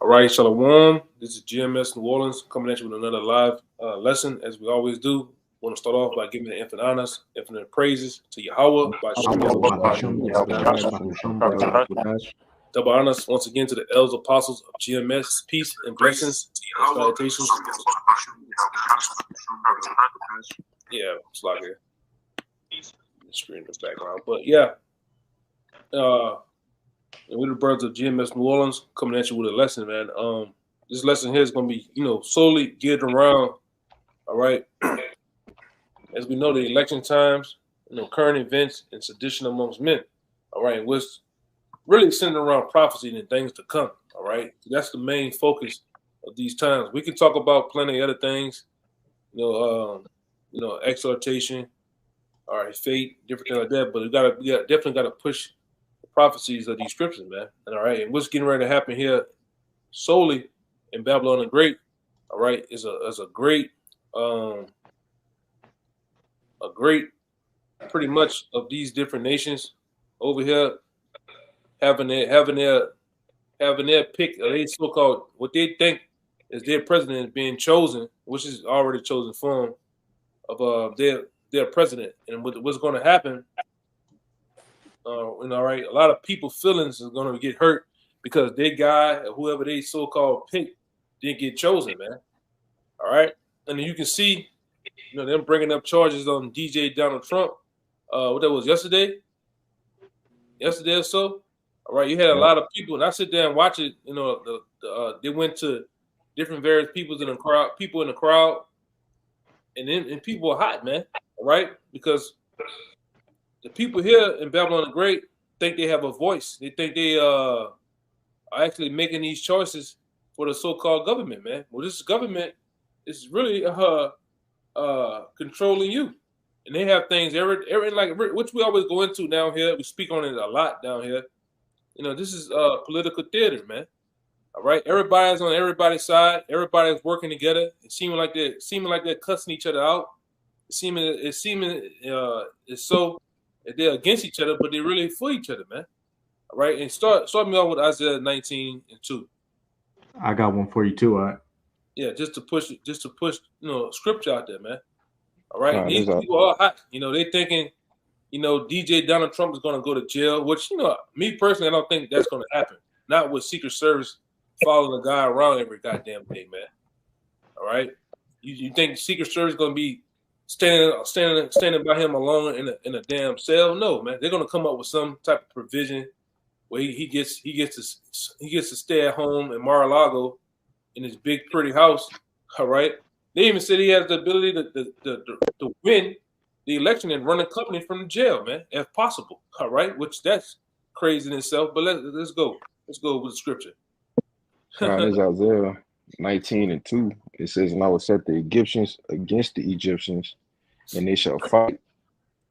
All right, Shalom. This is GMS New Orleans coming at you with another live lesson, as we always do. Want to start off by giving the infinite honors, infinite praises to Yahweh, by double honors once again to the elders apostles of GMS, peace and blessings and salutations. Yeah, it's like here. Screen in the background, but yeah, we're the brothers of GMS New Orleans coming at you with a lesson, man. This lesson here is going to be, solely geared around, all right, as we know, the election times, current events and sedition amongst men, all right, and what's really centered around prophecy and things to come, all right. So that's the main focus of these times. We can talk about plenty of other things, exhortation, all right, fate, different things like that, but we definitely got to push the prophecies of these scriptures, man. And all right, and what's getting ready to happen here solely in Babylon the Great, all right, is a great pretty much of these different nations over here having their pick, or they so-called what they think is their president being chosen, which is already chosen form of their president. And what's going to happen, all right, a lot of people's feelings is going to get hurt because their guy, or whoever they so-called pick, didn't get chosen, man. All right, and you can see, them bringing up charges on DJ Donald Trump. What that was yesterday or so. All right, you had a lot of people, and I sit there and watch it. They went to different various people in the crowd, and people are hot, man. All right, because the people here in Babylon the Great think they have a voice. They think they are actually making these choices for the so-called government, man. Well, this government is really controlling you, and they have things every like which we always go into down here. We speak on it a lot down here. This is political theater, man. All right, everybody's on everybody's side. Everybody's working together. It's seeming like they're cussing each other out. It's so that they're against each other, but they're really for each other, man. All right, and start me off with Isaiah 19:2. I got one for you too. All right. Yeah, just to push scripture out there, man. All right, and these people are hot. They thinking, DJ Donald Trump is going to go to jail, which me personally, I don't think that's going to happen. Not with Secret Service following a guy around every goddamn day, man. All right, you think Secret Service is going to be standing by him alone in a damn cell? No, man. They're going to come up with some type of provision where he gets to stay at home in Mar-a-Lago in his big pretty house. All right. They even said he has the ability to win the election and run a company from the jail, man, if possible. All right, which that's crazy in itself. But let's go. Let's go with the scripture. There's Isaiah 19:2. It says, "And I will set the Egyptians against the Egyptians, and they shall fight,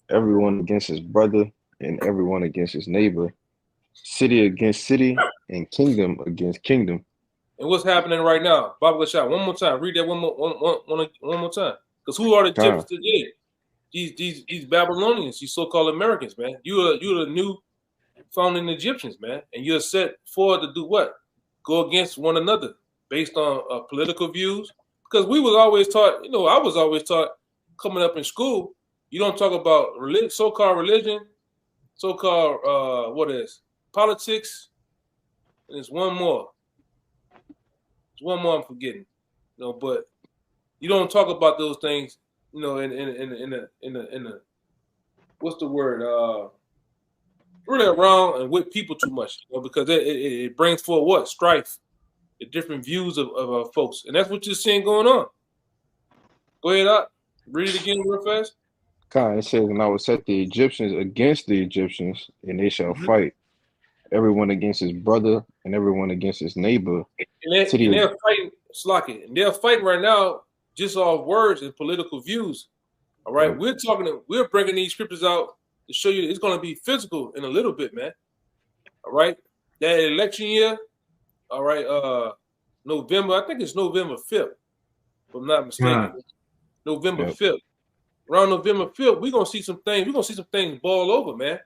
everyone against his brother, and everyone against his neighbor, city against city, and kingdom against kingdom." And what's happening right now? Bible shot. One more time. Read that one more time. Because who are the Egyptians today? These Babylonians, these so-called Americans, man. You're the new founding Egyptians, man, and you're set forward to do what? Go against one another based on political views. Because we was always taught, I was always taught coming up in school, you don't talk about so-called religion, so-called politics, and there's one more. There's one more I'm forgetting, but you don't talk about those things, in the what's the word? Really around and with people too much, because it brings forth what? Strife, the different views of folks, and that's what you're seeing going on. Go ahead, up. Read it again real fast. It says, "And I will set the Egyptians against the Egyptians, and they shall fight, everyone against his brother, and everyone against his neighbor." And they're fighting, Slocky, and they're fighting right now just off words and political views. All right, we're bringing these scriptures out to show you it's going to be physical in a little bit, man. All right, that election year, all right, November, I think it's November 5th, if I'm not mistaken. November 5th. Around November 5th, we're going to see some things. We're going to see some things boil over, man.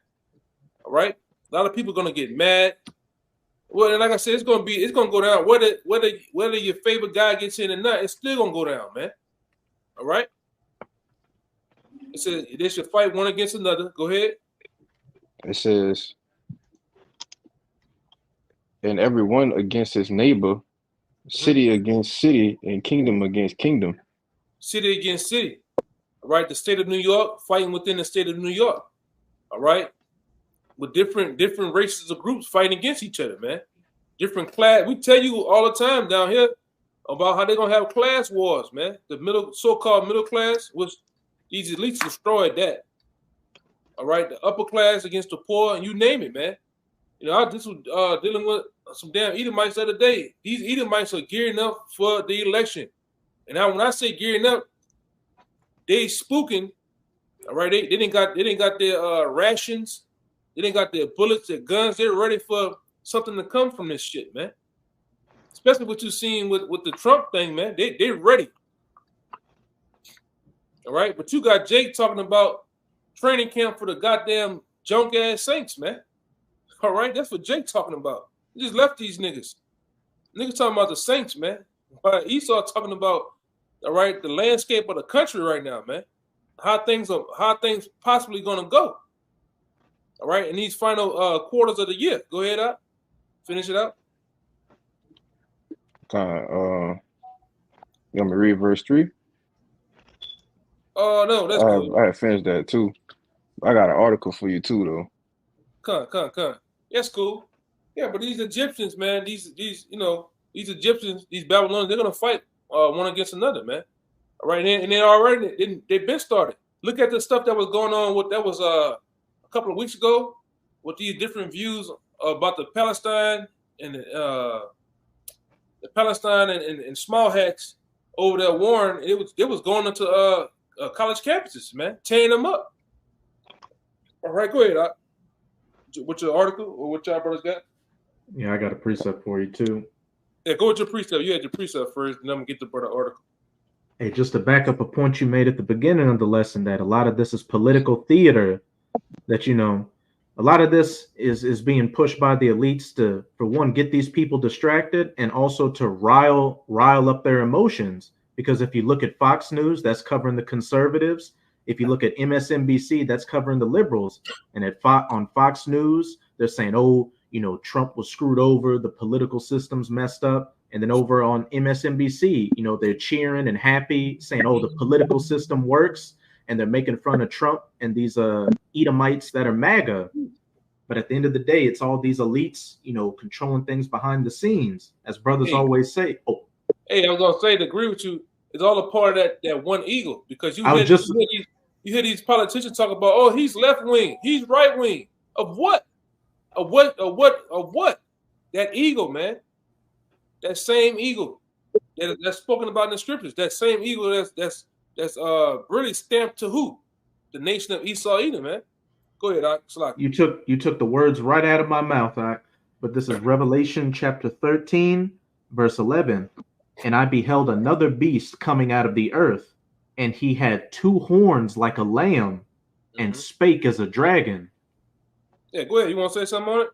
All right, a lot of people are going to get mad. Well, and like I said, it's gonna go down. Whether your favorite guy gets in or not, it's still gonna go down, man. All right. It says they should fight one against another. Go ahead. It says, and everyone against his neighbor, city against city, and kingdom against kingdom. City against city. All right. The state of New York fighting within the state of New York. All right. With different races or groups fighting against each other, man. Different class. We tell you all the time down here about how they're gonna have class wars, man. The so-called middle class, which these elites destroyed that. All right, the upper class against the poor, and you name it, man. You know, I just was dealing with some damn Edomites the other day. These Edomites are gearing up for the election, and now when I say gearing up, they spooking. All right, they didn't got their rations, they didn't got their bullets, their guns. They're ready for something to come from this shit, man. Especially what you're seeing with the Trump thing, man. They're ready. All right, but you got Jake talking about training camp for the goddamn junk ass Saints, man. All right, that's what Jake talking about. He just left these niggas. Niggas talking about the Saints, man. Esau talking about, all right, the landscape of the country right now, man. How things possibly gonna go. All right, in these final quarters of the year. Go ahead, up. Finish it up. You want me to read verse 3? Oh no, that's good. I had finished that too. I got an article for you too, though. Come. That's cool. Yeah, but these Egyptians, man, these Egyptians, these Babylonians, they're gonna fight one against another, man. All right, and they already they've been started. Look at the stuff that was going on. That was a couple of weeks ago with these different views about the Palestine and the Palestine and small hats over there warring. It was going into college campuses, man, tearing them up. All right, go ahead. What's your article or what y'all brothers got? Yeah, I got a precept for you too. Yeah, go with your precept. You had your precept first, and then I'm gonna get the brother article. Hey, just to back up a point you made at the beginning of the lesson, that a lot of this is political theater. That, you know, a lot of this is being pushed by the elites to, for one, get these people distracted, and also to rile up their emotions. Because if you look at Fox News, that's covering the conservatives. If you look at MSNBC, that's covering the liberals. And on Fox News, they're saying, oh, you know, Trump was screwed over, the political system's messed up. And then over on MSNBC, you know, they're cheering and happy, saying, oh, the political system works. And they're making fun of Trump and these Edomites that are MAGA. But at the end of the day, it's all these elites, you know, controlling things behind the scenes, as brothers always say. Oh, hey, I was gonna say to agree with you. It's all a part of that one eagle, because you hear these politicians talk about, oh, he's left wing, he's right wing. Of what? Of what? That eagle, man. That same eagle that's spoken about in the scriptures. That same eagle that's really stamped to who? The nation of Esau, Edom, man. Go ahead, Ak. You took the words right out of my mouth, Ak. But this is Revelation chapter 13, verse 11. And I beheld another beast coming out of the earth, and he had two horns like a lamb, and spake as a dragon. Yeah, go ahead. You want to say something on it?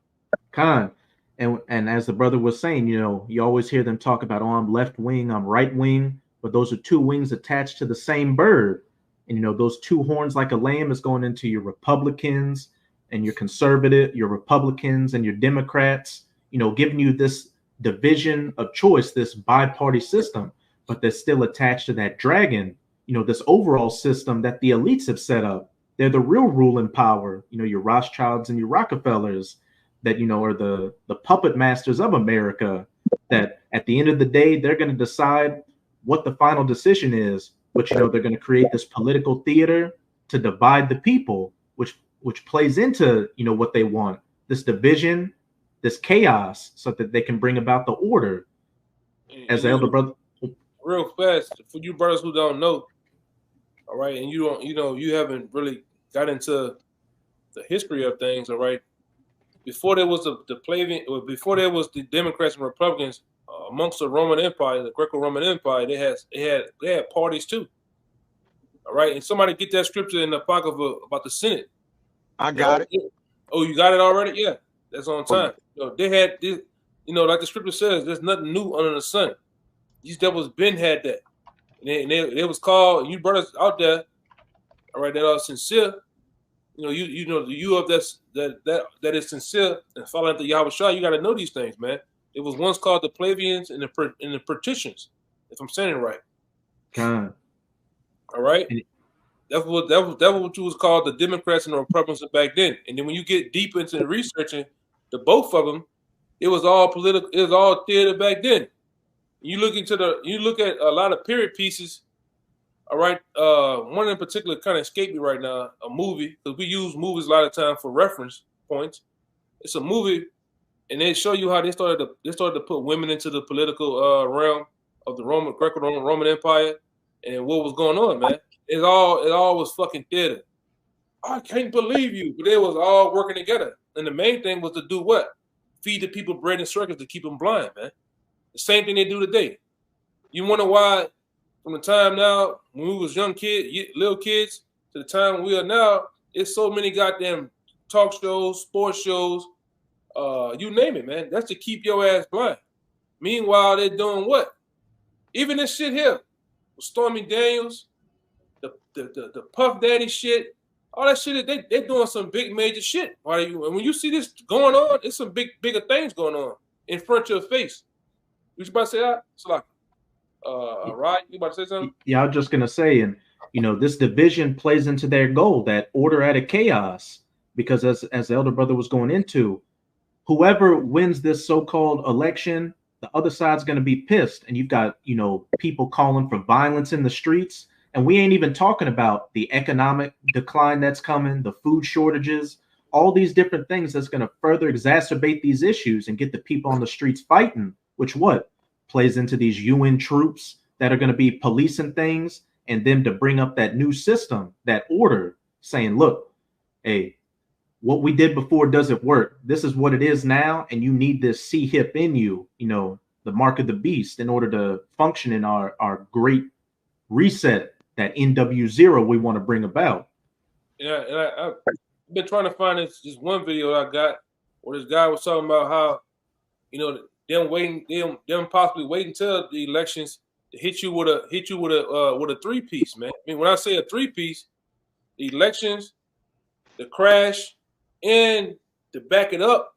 Khan. And as the brother was saying, you know, you always hear them talk about, oh, I'm left wing, I'm right wing, but those are two wings attached to the same bird. And, you know, those two horns like a lamb is going into your Republicans and your conservative, your Republicans and your Democrats, you know, giving you this division of choice, this bi-party system, but they're still attached to that dragon, you know, this overall system that the elites have set up. They're the real ruling power, you know, your Rothschilds and your Rockefellers that, you know, are the puppet masters of America, that at the end of the day, they're going to decide what the final decision is. But, you know, they're going to create this political theater to divide the people, which plays into, you know, what they want, this division, this chaos, so that they can bring about the order. As the elder brother. Real fast, for you brothers who don't know, all right, and you haven't really got into the history of things, all right. Before there was before there was the Democrats and Republicans amongst the Roman Empire, the Greco-Roman Empire, they had parties too. All right, and somebody get that scripture in the Apocrypha about the Senate. I got it. Oh, you got it already? Yeah, that's on time. So they had You know, like the scripture says, there's nothing new under the sun. These devils been had that. And they was called, you brothers out there, all right, that are sincere. You know, you of that is sincere and following the Yahweh Shah, you got to know these things, man. It was once called the plebeians and the patricians, if I'm saying it right. God. All right. That was what you was called the Democrats and the Republicans back then. And then when you get deep into the researching, the both of them, it was all political. It was all theater back then. You look at a lot of period pieces. All right, one in particular kind of escaped me right now. A movie, because we use movies a lot of time for reference points. It's a movie, and they show you how they started to put women into the political realm of the Greco-Roman Empire, and what was going on, man. It all was fucking theater. I can't believe you, but they was all working together, and the main thing was to do what? Feed the people bread and circles to keep them blind, man. The same thing they do today. You wonder why? From the time now when we was little kids, to the time we are now, it's so many goddamn talk shows, sports shows, you name it, man. That's to keep your ass blind. Meanwhile, they're doing what? Even this shit here, Stormy Daniels, the Puff Daddy shit, all that shit. They're doing some big major shit. And when you see this going on, it's some bigger things going on in front of your face. You about to say that? It's like, right? You about to say something? Yeah, I was just gonna say, and this division plays into their goal, that order out of chaos, because as the elder brother was going into, whoever wins this so-called election, the other side's gonna be pissed, and you've got people calling for violence in the streets, and we ain't even talking about the economic decline that's coming, the food shortages, all these different things that's gonna further exacerbate these issues and get the people on the streets fighting, which plays into these UN troops that are going to be policing things, and them to bring up that new system, that order, saying, look, hey, what we did before doesn't work. This is what it is now, and you need this C-hip in you, the mark of the beast, in order to function in our great reset, that NW0 we want to bring about. Yeah, and I've been trying to find this one video I got where this guy was talking about how, them possibly waiting until the elections to hit you with a three-piece, man. I mean, when I say a three-piece, the elections, the crash, and to back it up,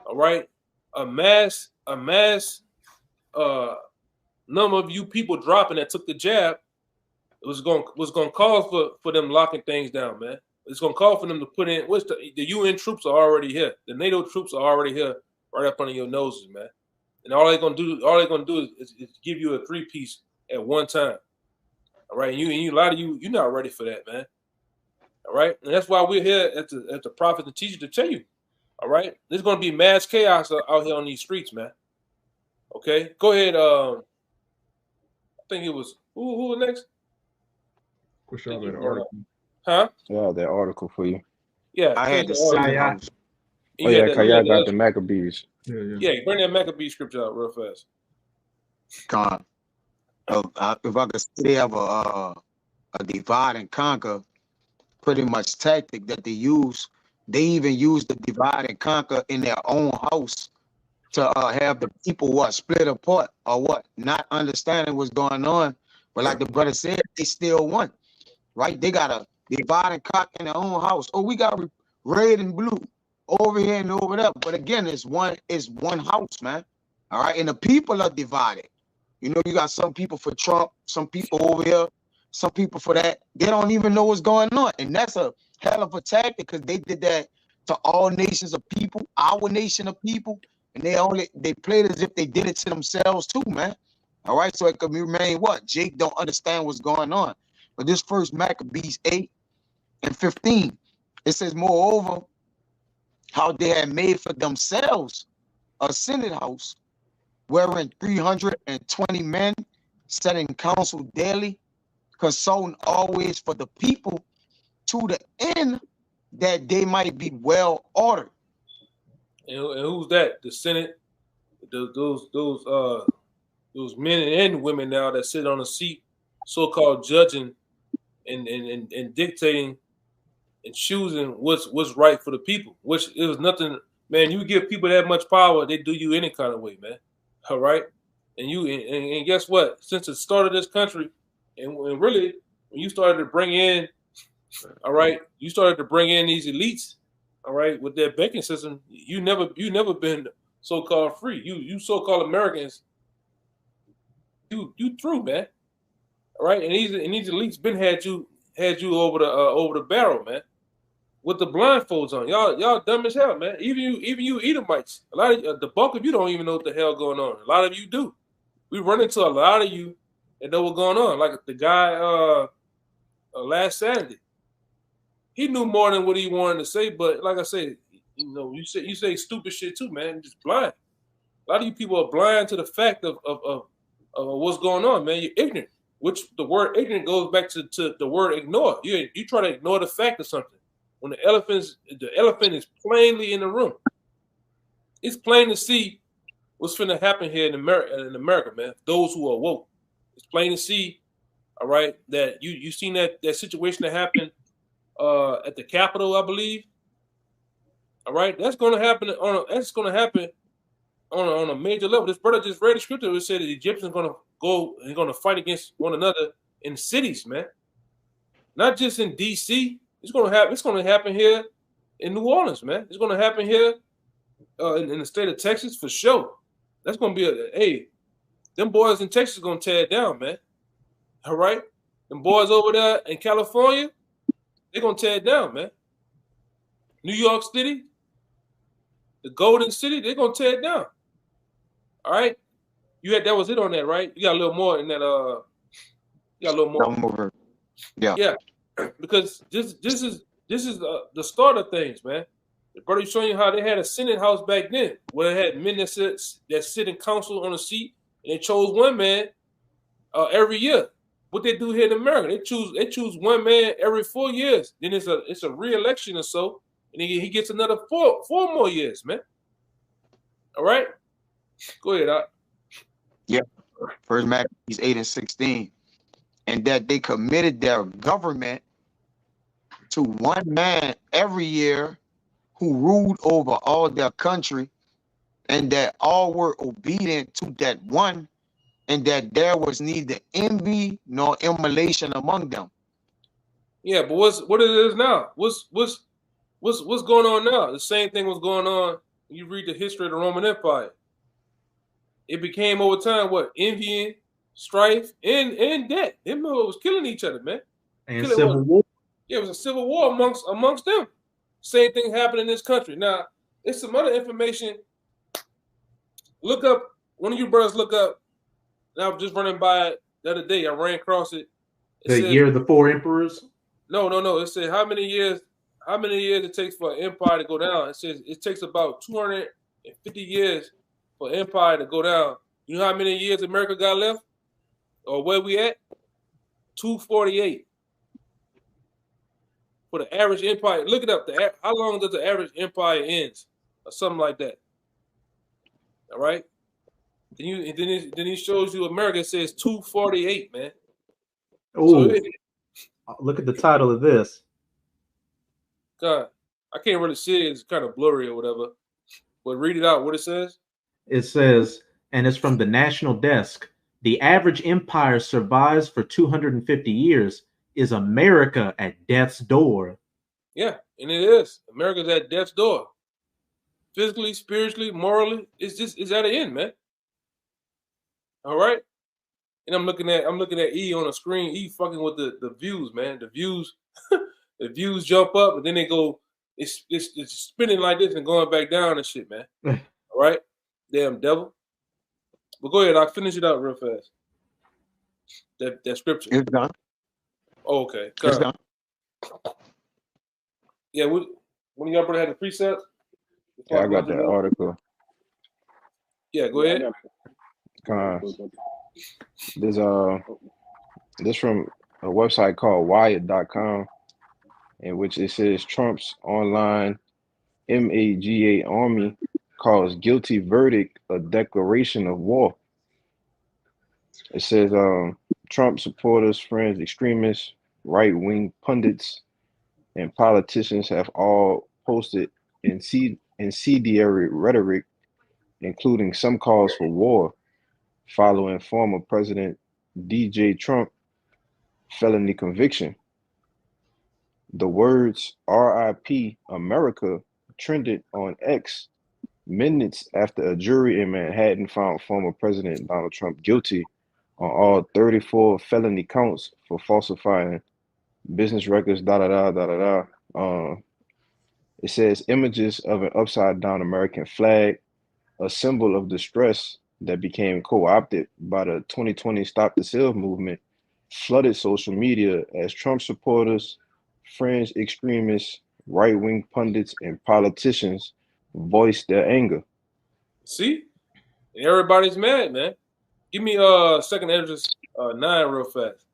all right, a mass number of you people dropping that took the jab was going to call for them locking things down, man. It's going to call for them to put in. The UN troops are already here. The NATO troops are already here, right up under your noses, man. And all they're gonna do is give you a three-piece at one time. All right, and a lot of you're not ready for that, man. All right, and that's why we're here at the Prophet and Teacher to tell you. All right, there's gonna be mass chaos out here on these streets, man. Okay, go ahead. I think it was who was next? That article. Huh? Yeah, that article for you. Yeah, I had the Senate House. Oh yeah, Kaya got the Maccabees. Yeah, bring that Maccabee scripture out real fast. God, if I could say of a divide and conquer, pretty much tactic that they use. They even use the divide and conquer in their own house to have the people split apart or not understanding what's going on. But like the brother said, they still won, right? They got a divide and conquer in their own house. Oh, we got red and blue over here and over there. But again, it's one house, man. All right, and the people are divided. You got some people for Trump, some people over here, some people for that. They don't even know what's going on, and that's a hell of a tactic, because they did that to all nations of people, our nation of people, and they played as if they did it to themselves too, man. All right, so it could remain Jake don't understand what's going on. But this first Maccabees 8:15, it says, moreover, how they had made for themselves a Senate house, wherein 320 men sat in council daily, consulting always for the people, to the end that they might be well ordered. And who's that? The Senate, those men and women now that sit on a seat, so-called judging and dictating and choosing what's right for the people, which is nothing man, you give people that much power, they do you any kind of way, man. All right, and guess what? Since the start of this country, and really when you started to bring in, all right, you started to bring in these elites, all right, with their banking system. You never been so-called free. You so-called Americans, you through, man. All right, and these elites been had you over the barrel, man, with the blindfolds on. Y'all dumb as hell, man. Even you Edomites, a lot of the bulk of you don't even know what the hell going on. A lot of you do. We run into a lot of you that know what's going on. Like the guy last Saturday, he knew more than what he wanted to say. But like I said, you say stupid shit too, man. Just blind. A lot of you people are blind to the fact of what's going on, man. You're ignorant. Which the word ignorant goes back to the word ignore. You try to ignore the fact of something. When the elephant is plainly in the room. It's plain to see what's finna happen here in America, man. Those who are woke. It's plain to see, all right, that you seen that situation that happened at the Capitol, I believe. All right, that's gonna happen on a major level. This brother just read the scripture. It said the Egyptians are gonna go and gonna fight against one another in cities, man. Not just in DC. It's gonna happen here in New Orleans, man. It's gonna happen here in the state of Texas for sure. That's gonna be hey, them boys in Texas are gonna tear it down, man. All right, them boys over there in California, they're gonna tear it down, man. New York City, the Golden City, they're gonna tear it down. All right, that was it on that, right? You got a little more in that. You got a little more. Yeah. Because this is the start of things, man. The brother showing you how they had a Senate House back then, where they had men that sit in council on a seat, and they chose one man every year. What they do here in America, they choose one man every 4 years. Then it's a re-election or so, and he gets another four more years, man. All right, go ahead, Doc. Yeah, First Maccabees 8:16, and that they committed their government to one man every year who ruled over all their country, and that all were obedient to that one, and that there was neither envy nor immolation among them. Yeah, but what it is now? What's going on now? The same thing was going on. You read the history of the Roman Empire. It became over time what? Envying, strife, and debt. Them was killing each other, man. And civil war. Yeah, it was a civil war amongst them. Same thing happened in this country. Now, it's some other information. Look up, one of you brothers look up. Now, I was just running by it the other day. I ran across it. The year of the four emperors? No. It said how many years it takes for an empire to go down. It says it takes about 250 years for an empire to go down. You know how many years America got left? Or where we at? 248. For the average empire, look it up. How long does the average empire end, or something like that? All right. Then he shows you America says 248, man. Oh, so look at the title of this. God, I can't really see it. It's kind of blurry or whatever. But read it out. What it says? It says, and it's from the National Desk. The average empire survives for 250 years. Is America at death's door? Yeah, and it is. America's at death's door. Physically, spiritually, morally, it's at an end, man. All right. And I'm looking at E on the screen. E fucking with the views, man. The views, the views jump up, and then they go. It's spinning like this and going back down and shit, man. All right. Damn devil. But go ahead. I'll finish it out real fast. That scripture. It's done. Oh, okay. It's done. Yeah, one of y'all brother had the precepts? Yeah, I got that article. Yeah, go ahead. This from a website called Wired.com, in which it says Trump's online MAGA army calls guilty verdict a declaration of war. It says Trump supporters, friends, extremists, right-wing pundits, and politicians have all posted in incendiary rhetoric, including some calls for war, following former President DJ Trump felony conviction. The words RIP America trended on X minutes after a jury in Manhattan found former President Donald Trump guilty on all 34 felony counts for falsifying business records, da da da da da da. It says images of an upside down American flag, a symbol of distress that became co-opted by the 2020 Stop the Steal movement, flooded social media as Trump supporters, fringe extremists, right-wing pundits, and politicians voiced their anger. See? Everybody's mad, man. Give me second Esdras 9 real fast.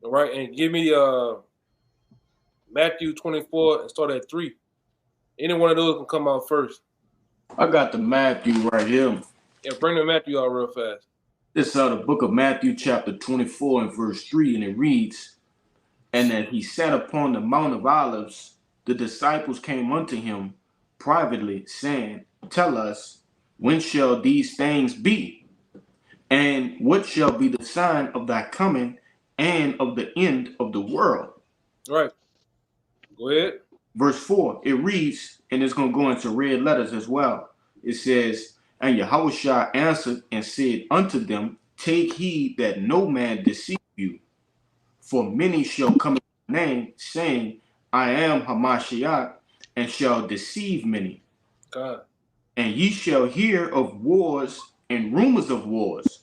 All right, and give me Matthew 24 and start at 3. Any one of those can come out first. I got the Matthew right here. Yeah, bring the Matthew out real fast. This is the book of Matthew, chapter 24 and verse 3, and it reads, "And that he sat upon the Mount of Olives, the disciples came unto him privately, saying, Tell us, when shall these things be? And what shall be the sign of thy coming and of the end of the world?" All right. Go ahead. Verse 4, it reads, and it's going to go into red letters as well. It says, "And Yahushua answered and said unto them, Take heed that no man deceive you. For many shall come in my name, saying, I am Hamashiach, and shall deceive many. God. And ye shall hear of wars and rumors of wars.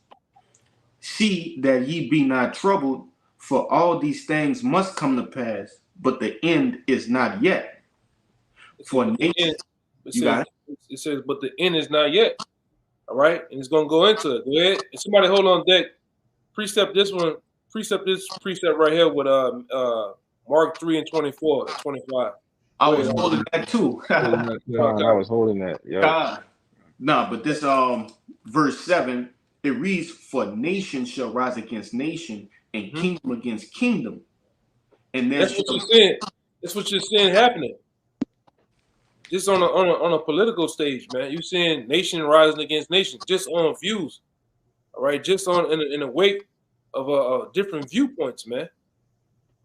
See that ye be not troubled, for all these things must come to pass, but the end is not yet. For nature, it says, but the end is not yet. All right, and it's gonna go into it. Go ahead. And somebody hold on deck. Precept this precept right here with Mark 3 and 24, 25. I was holding that too. I was holding that. Yeah. No, but this verse 7, it reads, "For nation shall rise against nation, and kingdom against kingdom." And that's what you're saying. That's what you're saying happening. Just on a political stage, man. You're seeing nation rising against nation, just on views. All right, just on in the wake of different viewpoints, man.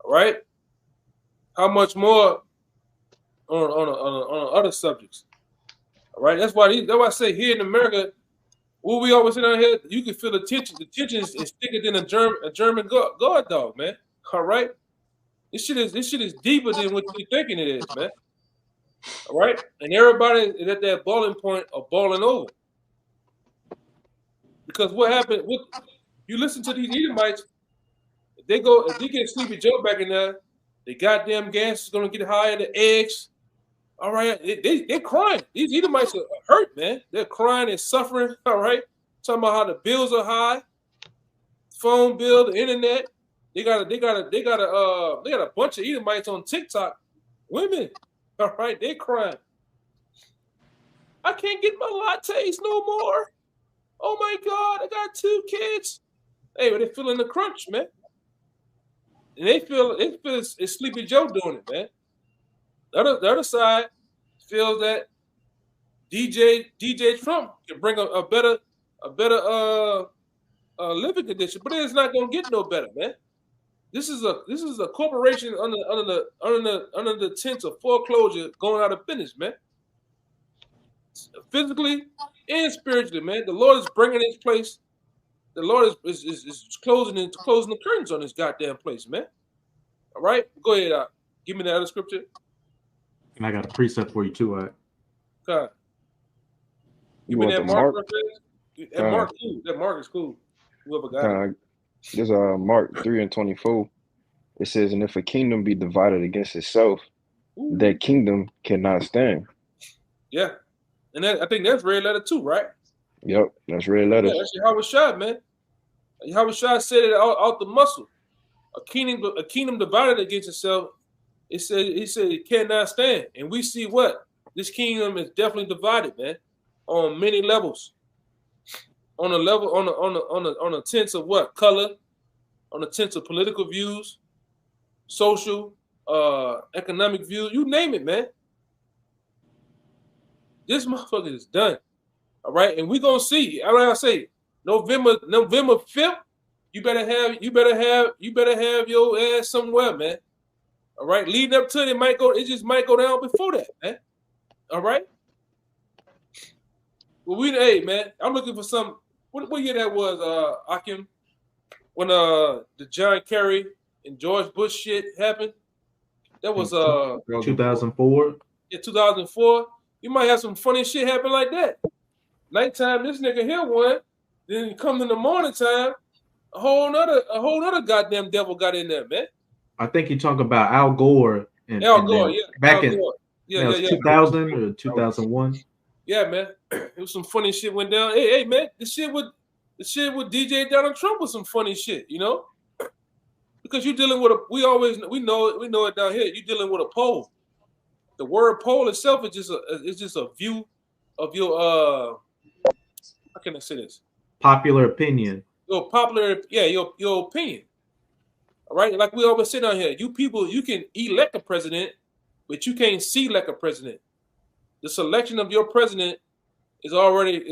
All right. How much more on other subjects? All right. That's why I say here in America, what we always say down here, you can feel the tension. The tension is thicker than a German guard dog, man. All right. This shit is deeper than what you're thinking it is, man. All right, and everybody is at that balling point of balling over. Because what happened? You listen to these Edomites, if they get Sleepy Joe back in there, the goddamn gas is gonna get higher, the eggs. All right, they're crying. These Edomites are hurt, man. They're crying and suffering. All right, talking about how the bills are high, phone bill, the internet. They got a bunch of Edomites on TikTok, women. All right, they crying. I can't get my lattes no more. Oh my God, I got 2 kids. Hey, but they feeling the crunch, man. And they feel it's Sleepy Joe doing it, man. The other side feels that DJ Trump can bring a better living condition, but it's not gonna get no better, man. This is a corporation under the tent of foreclosure going out of business, man. Physically and spiritually, man. The Lord is bringing this place. The Lord is closing the curtains on this goddamn place, man. All right, go ahead. Give me the other scripture. And I got a precept for you too. God. Give me that Mark. That Mark is cool. Whoever got it. There's Mark 3 and 24. It says, "And if a kingdom be divided against itself, that kingdom cannot stand." Yeah, and I think that's red letter too, right? Yep, that's red letter. Yeah, that's Yahushua, man. Yahushua said it out the muscle. A kingdom divided against itself. He said it cannot stand, and we see what this kingdom is definitely divided, man, on many levels. On a level, on a sense of what? Color, on a sense of political views, social, economic views, you name it, man. This motherfucker is done. All right, and we gonna see. Like I say, November 5th. You better have your ass somewhere, man. All right, leading up to it, it just might go down before that, man. All right. Well, hey, man, I'm looking for some. What year that was, Akim? When the John Kerry and George Bush shit happened. That was 2004. Yeah, 2004. You might have some funny shit happen like that. Nighttime, this nigga here won. Then come in the morning time, a whole nother goddamn devil got in there, man. I think you talk about Al Gore and Al Gore, yeah. Back Al in Gore. Yeah, 2000 or 2001. Yeah, man. It was some funny shit went down. Hey, man, the shit with DJ Donald Trump was some funny shit, you know? Because you're dealing with we know it down here. You're dealing with a poll. The word poll itself is just a view of your how can I say this? Popular opinion. Your opinion. All right, like we always say down here, you people, you can elect a president, but you can't select a president. The selection of your president is already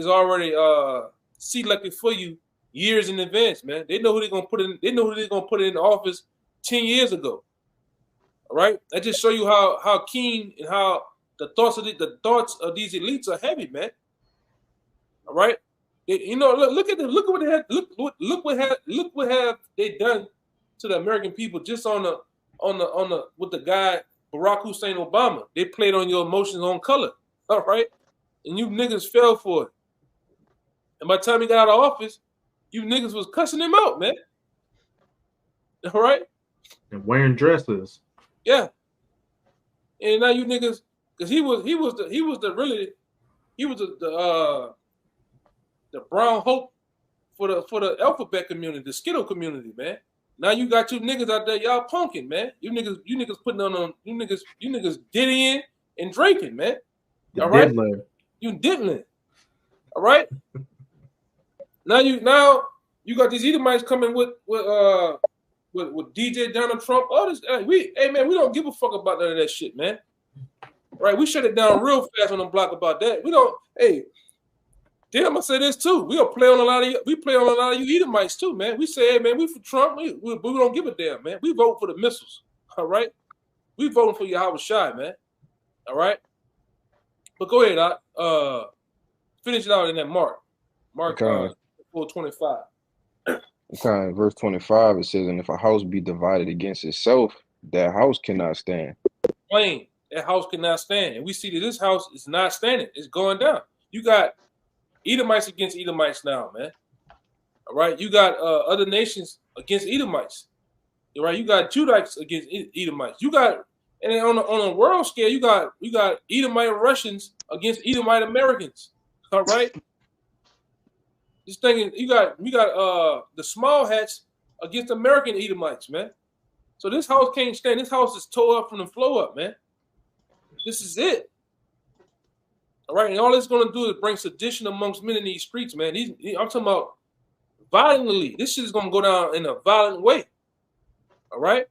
selected for you years in advance, man. They know who they're gonna put in. They know who they're gonna put in office 10 years ago. All right, I just show you how keen and how the thoughts of these elites are heavy, man. All right, look what have they done to the American people just on the with the guy Barack Hussein Obama. They played on your emotions on color, all right, and you niggas fell for it. And by the time he got out of office, you niggas was cussing him out, man. All right, and wearing dresses. Yeah, and now you niggas, because he was the brown hope for the alphabet community, the Skittle community, man. Now you got you niggas out there, y'all punking, man. You niggas putting on you niggas diddying and drinking, man. All right, you diddling. All right. Now you got these Edomites coming with DJ Donald Trump. All this, hey man, we don't give a fuck about none of that shit, man. Right? We shut it down real fast on the block about that. We don't. Hey, damn, I'm gonna say this too. We play on a lot of you Edomites too, man. We say, hey man, we for Trump. We don't give a damn, man. We vote for the missiles. All right. We voting for Yahweh Shai, man. All right. But go ahead, finish it out in that Mark 4:25. Okay, verse 25, it says, and if a house be divided against itself, that house cannot stand. Plain, that house cannot stand. And we see that this house is not standing. It's going down. You got Edomites against Edomites now, man. All right. You got other nations against Edomites. All right. You got Judites against Edomites. You got, and then on a world scale, you got Edomite Russians against Edomite Americans. All right. This thing, you got the small hats against American Edomites, man. So this house can't stand. This house is tore up from the floor up, man. This is it. All right, and all it's gonna do is bring sedition amongst men in these streets, man. I'm talking about violently. This shit is gonna go down in a violent way. All right.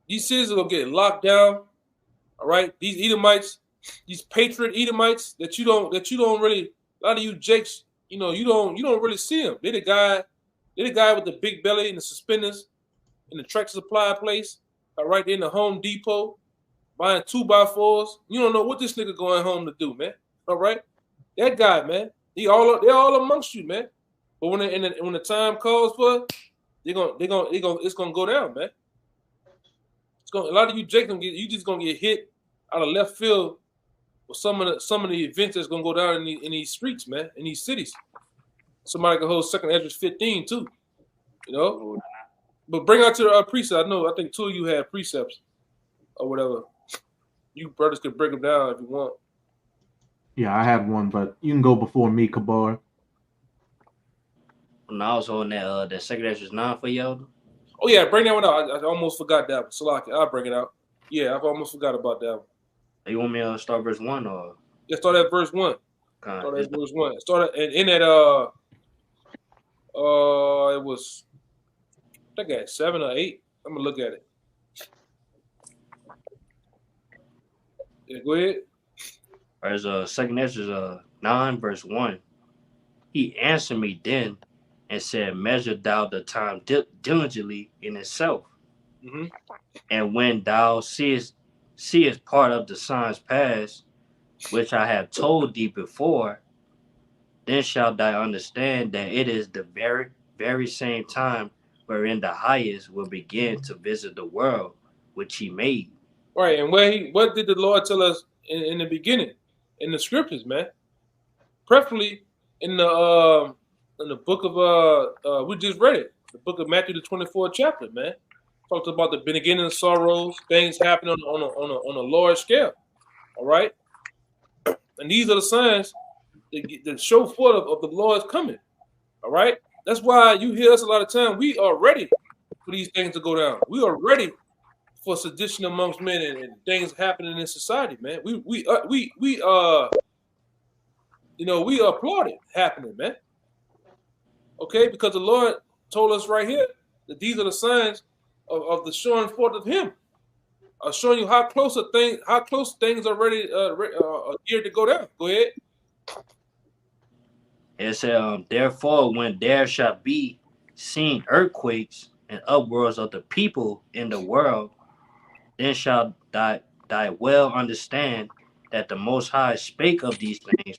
These cities are gonna get locked down. All right. These Edomites, these patriot Edomites that you don't really. A lot of you jakes, you don't really see them. They're the guy with the big belly and the suspenders in the tractor supply place. All right, they're in the Home Depot buying 2x4s. You don't know what this nigga going home to do, man. All right, that guy, man. They're all amongst you, man. But when the time calls for it, it's gonna go down, man. A lot of you jakes just gonna get hit out of left field. Well, some of the events that's gonna go down in these streets, man, in these cities. Somebody can hold 2nd Esdras 15 too, you know. But bring out your precepts. I think 2 of you have precepts or whatever. You brothers could break them down if you want. Yeah, I have one, but you can go before me, Kabar. No, I was holding that 2nd Esdras 9 for y'all. Oh yeah, bring that one out. I almost forgot that one. Salaki, I'll bring it out. Yeah, I've almost forgot about that one. You want me to start verse 1 or? Yeah, start at verse 1. Start at verse 1. Start at, in that it was I think at 7 or 8. I'm gonna look at it. Yeah, go ahead. Whereas second Ezra 9 verse 1. He answered me then and said, measure thou the time diligently in itself. Mm-hmm. And when thou seest part of the signs past, which I have told thee before, then shalt thou understand that it is the very same time wherein the highest will begin to visit the world which he made. Right, and what did the Lord tell us in the beginning, in the scriptures, man? Preferably in the book of we just read it, the book of Matthew the 24th chapter, man. Talked about the beginning of sorrows, things happening on a large scale. All right, and these are the signs that show forth of the Lord's coming. All right, that's why you hear us a lot of time. We are ready for these things to go down. We are ready for sedition amongst men and things happening in society, man. We we applaud it happening, man. Okay, because the Lord told us right here that these are the signs of the showing forth of Him, showing you how close things are ready, geared to go down. Go ahead. It said, therefore, when there shall be seen earthquakes and uproars of the people in the world, then shall thy well understand that the Most High spake of these things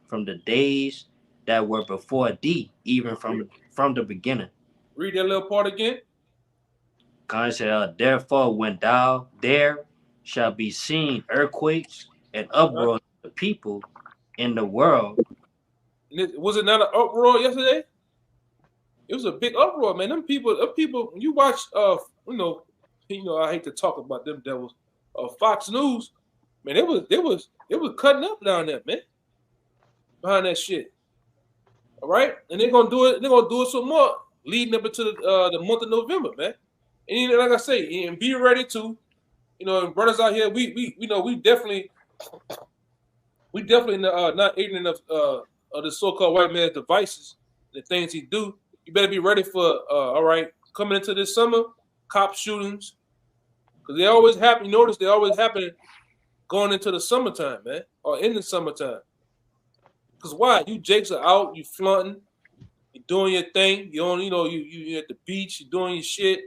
from the days that were before thee, even from the beginning. Read that little part again. God said, therefore, when there shall be seen earthquakes and uproars of the people in the world. Was it not an uproar yesterday? It was a big uproar, man. Them people. When you watch, I hate to talk about them devils. Fox News, man, it was cutting up down there, man. Behind that shit. All right, and they're gonna do it. They're gonna do it some more leading up into the month of November, man. And like I say, and be ready to, brothers out here, we definitely not ignorant of the so-called white man's devices, the things he do. You better be ready for all right, coming into this summer, cop shootings, because they always happen. You notice they always happen going into the summertime, man, or in the summertime. Because why? You jakes are out, you flaunting, you doing your thing. You on, you at the beach, you doing your shit.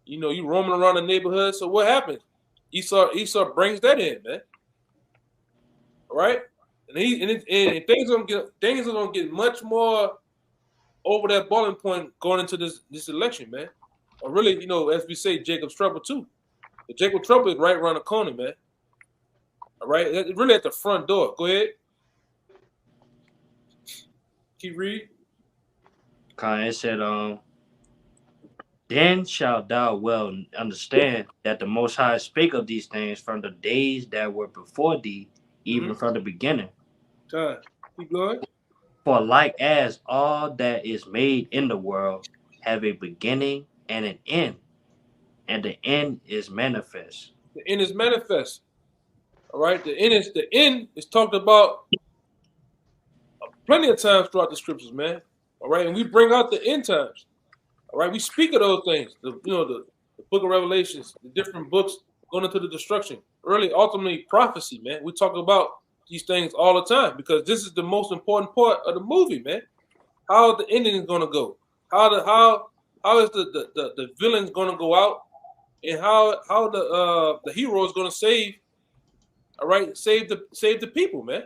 You roaming around the neighborhood. So what happens? Esau brings that in, man. All right, and things are gonna get much more over that boiling point going into this election, man. Or really, as we say, Jacob's trouble too. The Jacob's trouble is right around the corner, man. All right, it's really at the front door. Go ahead. Keep reading. It said, then shalt thou well understand that the Most High spake of these things from the days that were before thee, even from the beginning. Time. Keep going. For like as all that is made in the world have a beginning and an end, and the end is manifest. The end is manifest. All right. The end is talked about plenty of times throughout the scriptures, man. All right, and we bring out the end times. All right, we speak of those things. The book of Revelations, the different books going into the destruction. Really, ultimately, prophecy, man. We talk about these things all the time because this is the most important part of the movie, man. How the ending is going to go? How is the villain's going to go out, and how the hero is going to save? All right, save the people, man.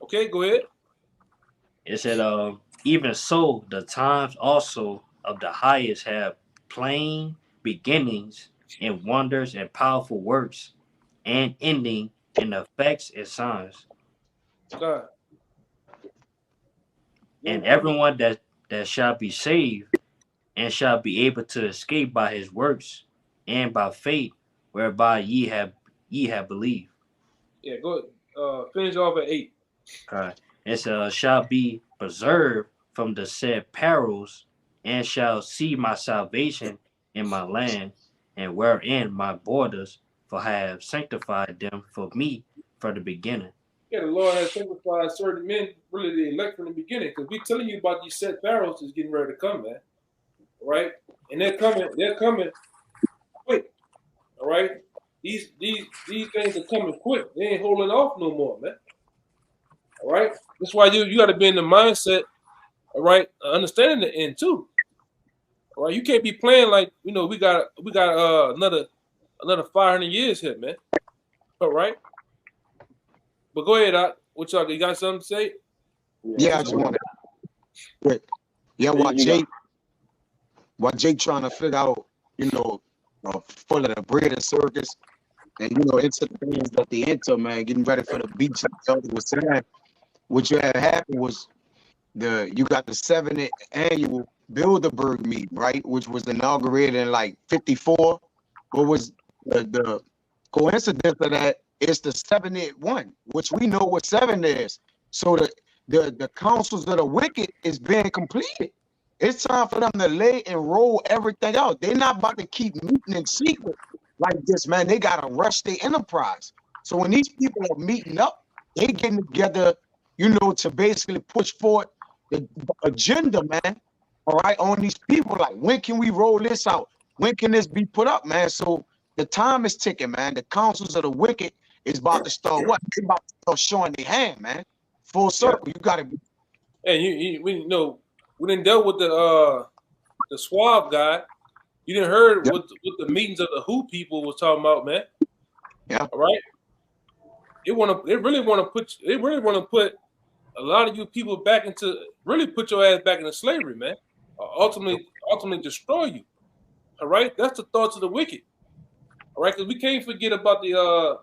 Okay, go ahead. It said, even so, the times also of the highest have plain beginnings in wonders and powerful works, and ending in effects and signs. God. And everyone that shall be saved and shall be able to escape by his works and by faith whereby ye have believed. Yeah, go finish off at 8. It shall be preserved from the said perils, and shall see my salvation in my land, and wherein my borders, for I have sanctified them for me from the beginning. Yeah, the Lord has sanctified certain men, really the elect from the beginning, because we're telling you about these set pharaohs is getting ready to come, man. All right? And they're coming quick. All right? these things are coming quick. They ain't holding off no more, man. All right. That's why you got to be in the mindset. All right, understanding the end too. All right, you can't be playing like we got another 500 years here, man. All right. But go ahead, Doc. What y'all? You got something to say? Yeah, I just want to. Yeah, while Jake trying to figure out, full of the bread and circus, and into the things that they enter, man, getting ready for the beach. Was saying, what you had happen was you got the 70th annual Bilderberg meet, right, which was inaugurated in like 54. What was the coincidence of that? It's the 70th one, which we know what 7 is. So the councils of the wicked is being completed. It's time for them to lay and roll everything out. They're not about to keep meeting in secret like this, man. They gotta rush their enterprise. So when these people are meeting up, they getting together, to basically push forward the agenda, man. All right, on these people, like, when can we roll this out? When can this be put up, man? So the time is ticking, man. The councils of the wicked is about to start what? They're about to start showing their hand, man. Full circle. You gotta be. Hey, we didn't deal with the Suave guy. You didn't heard what the meetings of the Who people was talking about, man. Yeah. All right. They really want to put a lot of you people put your ass back into slavery, man. Ultimately destroy you. All right. That's the thoughts of the wicked. All right, because we can't forget about the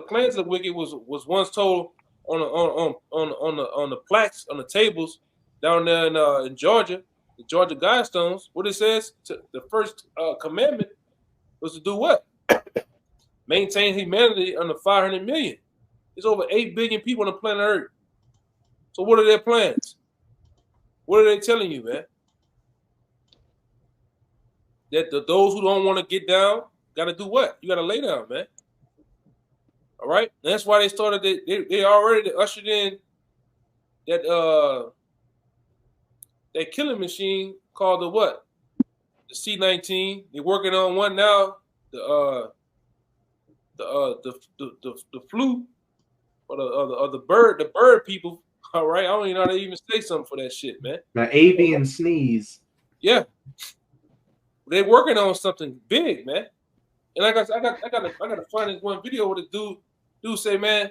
plans of the wicked was once told on the plaques on the tables down there in Georgia, the Georgia Guidestones. What it says, the first commandment was to do what? Maintain humanity under 500 million. There's over 8 billion people on the planet Earth. So what are their plans? What are they telling you, man? That those who don't want to get down got to do what? You got to lay down, man. All right? And that's why they started, they already ushered in that killing machine called the what? The C-19. They're working on one now, the flu or the bird people. All right, I don't even know how to even say something for that shit, man. The avian sneeze. Yeah, they're working on something big, man. And I gotta find this one video where the dude say, man,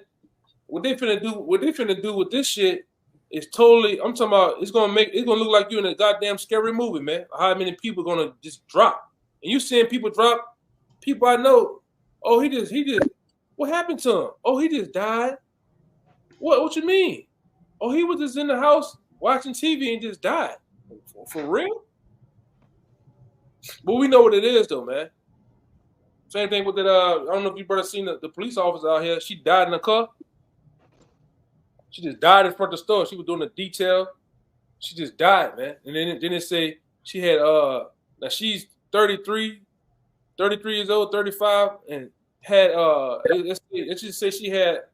what they finna do with this shit is totally. I'm talking about it's gonna look like you in a goddamn scary movie, man. How many people gonna just drop? And you seeing people drop? People I know. Oh, he just. What happened to him? Oh, he just died. What you mean? Oh, he was just in the house watching TV and just died. For real? But we know what it is, though, man. Same thing with that. I don't know if you brother seen the police officer out here. She died in a car. She just died in front of the store. She was doing a detail. She just died, man. And then it say she had now she's 33 years old, 35, and had let's just say she had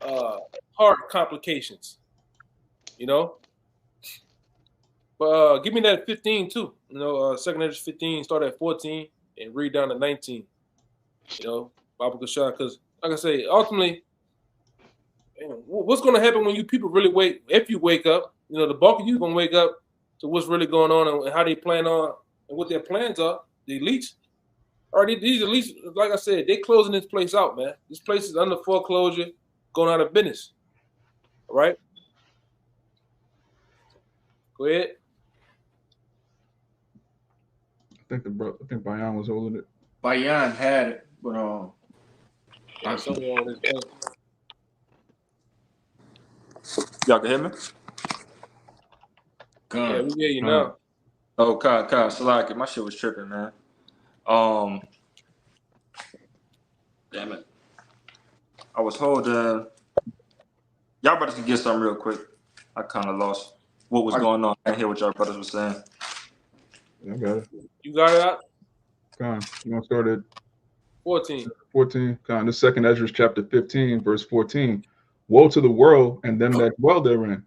heart complications. But give me that 15 too. Second Edge 15, start at 14 and read down to 19. Baba Kashar, because like I say, ultimately, what's going to happen when you people really if you wake up, the bulk of you going to wake up to what's really going on and how they plan on and what their plans are, the elites. Or these elites, like I said, they closing this place out, man. This place is under foreclosure, going out of business. All right? Go ahead. I think Bayan was holding it. Bayan had it, but someone on his phone. Y'all can hear me? Yeah, we hear you now. Oh, Kai, Salaki, my shit was tripping, man. Damn it. I was holding. Y'all brothers can get something real quick. I kind of lost what was going on. I didn't hear what y'all brothers were saying. I got it. You got it out? Con, you want to start at 14. 14. Con, the second Ezra chapter 15, verse 14. Woe to the world and them that dwell therein.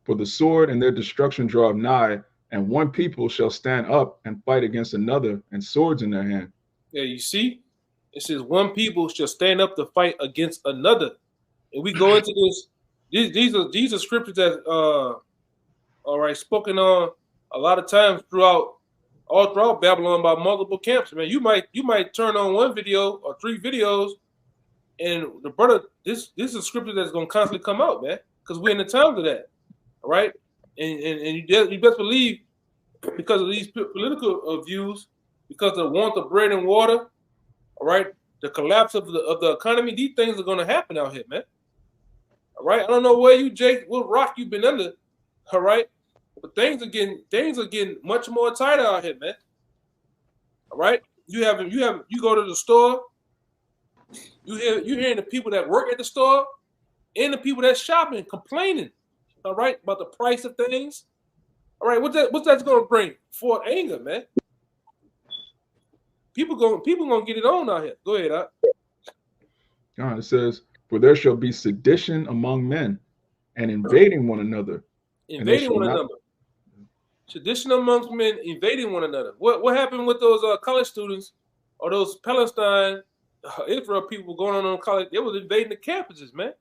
For the sword and their destruction draw nigh, and one people shall stand up and fight against another, and swords in their hand. Yeah, you see? It says one people shall stand up to fight against another. And we go into this. These are scriptures that all right, spoken on a lot of times all throughout Babylon by multiple camps. Man, you might turn on one video or 3 videos, and the brother, this is a scripture that's gonna constantly come out, man, because we're in the times of that. All right, and you best believe, because of these political views, because of the want of bread and water, all right, the collapse of the economy, these things are gonna happen out here, man. All right, I don't know where you, Jake, what rock you've been under, all right, but things are getting much more tighter out here, man. All right, you go to the store, you're hearing the people that work at the store and the people that's shopping complaining, all right, about the price of things. All right, what's that's gonna bring? For anger, man. People gonna get it on out here. Go ahead, God, it says, "For there shall be sedition among men, and invading one another, invading one another. Sedition amongst men, invading one another. What happened with those college students or those Palestine, Israel people going on college? They was invading the campuses, man.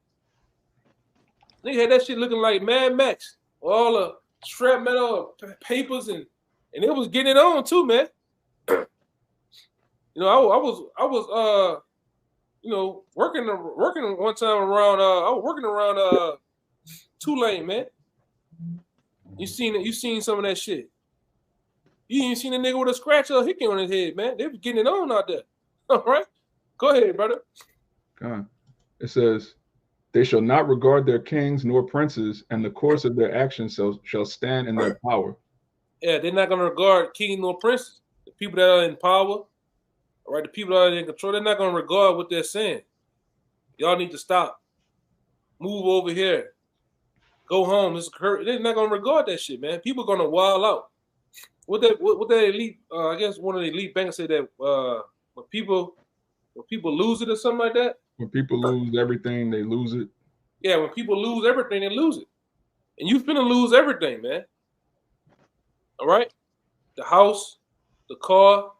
They had that shit looking like Mad Max, all the scrap metal papers, and it was getting it on too, man. You know, I was working one time around. I was working around Tulane, man. You seen some of that shit. You ain't seen a nigga with a scratch or a hickey on his head, man. They was getting it on out there. All right, go ahead, brother. God, it says, "They shall not regard their kings nor princes, and the course of their actions shall stand in their power." Yeah, they're not gonna regard kings nor princes. The people that are in power, all right, the people that are in control, they're not gonna regard what they're saying. Y'all need to stop. Move over here. Go home. They're not gonna regard that shit, man. People are gonna wild out. What that elite? I guess one of the elite bankers said that when people lose it or something like that. When people lose everything, they lose it. Yeah, when people lose everything, they lose it. And you finna lose everything, man. All right, the house, the car.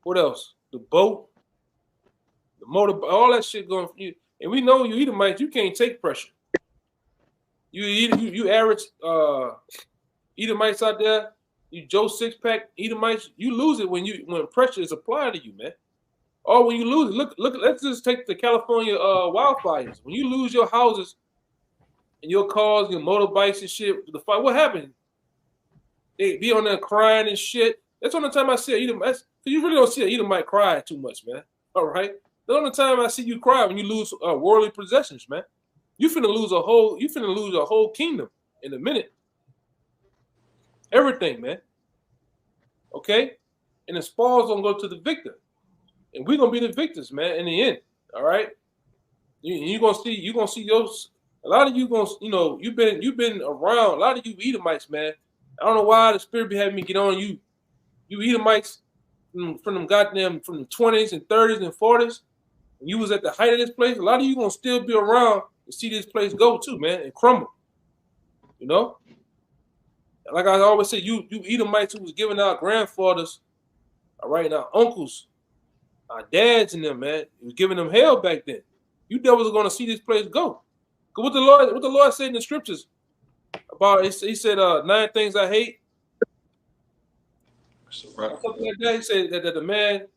What else? The boat, the motor, all that shit going for you. And we know you Edomites, you can't take pressure. You average Edomites out there, you Joe 6-pack Edomites, you lose it when pressure is applied to you, man. Or when you lose it, look. Let's just take the California wildfires. When you lose your houses and your cars, your motorbikes and shit, the fire, what happened? They be on there crying and shit. That's the only time I see Edomite. You really don't see an Edomite cry too much, man. All right. The only time I see you cry when you lose worldly possessions, man. You finna lose a whole kingdom in a minute. Everything, man. Okay? And the spoils gonna go to the victor. And we're gonna be the victors, man, in the end. All right. You're gonna see those. A lot of you you've been around. A lot of you Edomites, man. I don't know why the spirit be having me get on you. You Edomites from the 20s and 30s and 40s. When you was at the height of this place, a lot of you gonna still be around to see this place go too, man, and crumble. You know? Like I always say, you Edomites who was giving our grandfathers, all right, our uncles, our dads and them, man, he was giving them hell back then. You devils are gonna see this place go. Cause what the Lord said in the scriptures about he said 9 things I hate. Right. Something like that. He said that the man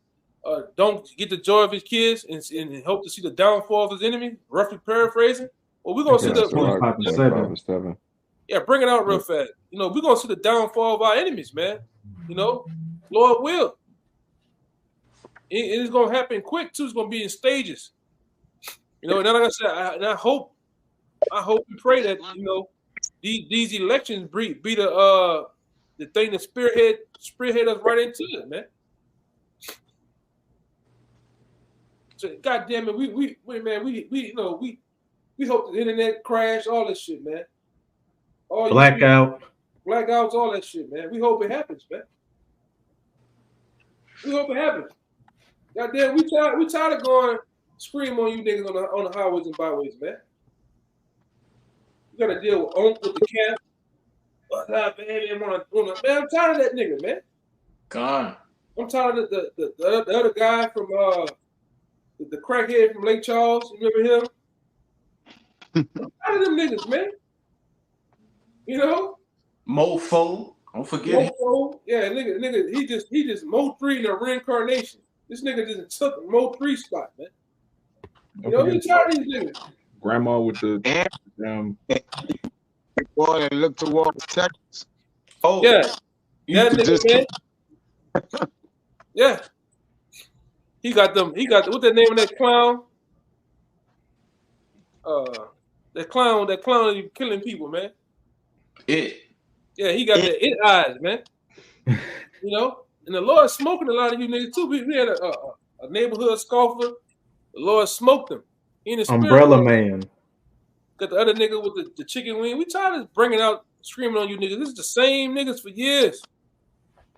don't get the joy of his kids and hope to see the downfall of his enemy. Roughly paraphrasing. Well, we're gonna see the 25-7. Yeah, bring it out real fast. You know, we're gonna see the downfall of our enemies, man. You know, Lord will. It's gonna happen quick too. It's gonna be in stages. You know, and like I said, I hope and pray that these elections be the thing that spearhead us right into it, man. So, God damn it, we hope the internet crash, all this shit, man. Blackouts, all that shit, man. We hope it happens, man. We hope it happens. God damn, we tired of going scream on you niggas on the highways and byways, man. You gotta deal with the cat. Man, I'm tired of that nigga, man. Gone. I'm tired of the other guy from the crackhead from Lake Charles. You remember him? I'm tired of them niggas, man. You know? Mofo. Don't forget him. Mofo. Yeah, nigga, he just Mo 3 in a reincarnation. This nigga just took Mo 3 spot, man. You know, he tired of these niggas. Grandma with the boy that look towards Texas. Oh yeah, that nigga, man. Yeah, he got them. He got what's the name of that clown? That clown that killing people, man. It. Yeah, he got the it eyes, man. You know, and the Lord smoking a lot of you niggas too. We had a neighborhood scoffer. The Lord smoked him. He in the Umbrella man. Got the other nigga with the chicken wing. We tired of bringing out screaming on you niggas. This is the same niggas for years.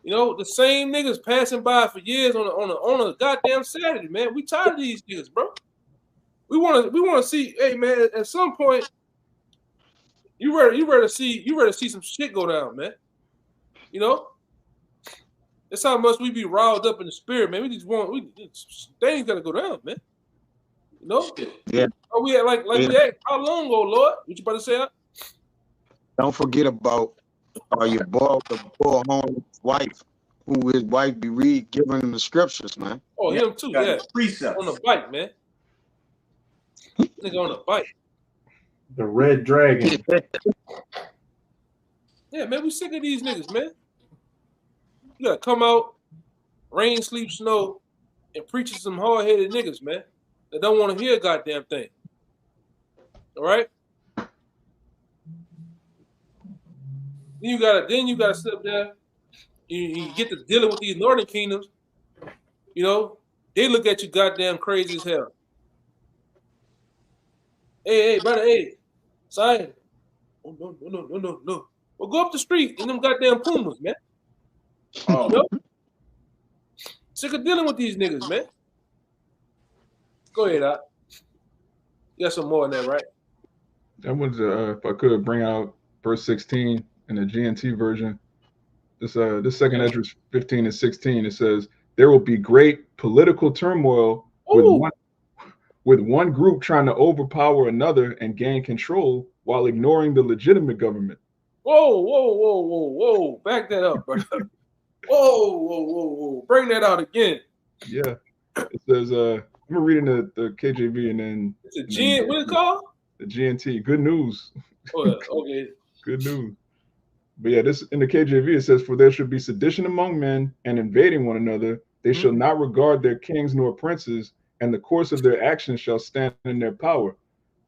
You know, the same niggas passing by for years on a goddamn Saturday, man. We tired of these niggas, bro. We want to see, hey man, at some point, you ready to see some shit go down, man. You know? That's how much we be riled up in the spirit, man. Things gotta go down, man. You know? Yeah. Oh, we had we had how long ago, Lord? What you about to say? Don't forget about your boy home wife, who his wife be giving him the scriptures, man. Oh, him too, yeah. Precepts. On the bike, man. Nigga on the bike. The red dragon. Yeah, man, we sick of these niggas, man. You gotta come out, rain, sleep, snow, and preach to some hard-headed niggas, man, that don't want to hear a goddamn thing. All right? Then you gotta sit up there. You get to dealing with these northern kingdoms. You know, they look at you goddamn crazy as hell. Hey, brother, hey, side. Oh, no. Well, go up the street in them goddamn Pumas, man. Oh. You know? Sick of dealing with these niggas, man. Go ahead, Doc. You got some more in there, right? That was if I could bring out verse 16 in the GNT version. This second Esdras 15 and 16, it says, there will be great political turmoil with one group trying to overpower another and gain control while ignoring the legitimate government. Whoa. Back that up, brother. Whoa. Bring that out again. Yeah. It says, I'm reading the KJV and then... It's a G, what is it called? The GNT. Good news. Oh, okay. Good news. But yeah, this in the KJV, it says, for there should be sedition among men and invading one another. They shall not regard their kings nor princes, and the course of their actions shall stand in their power.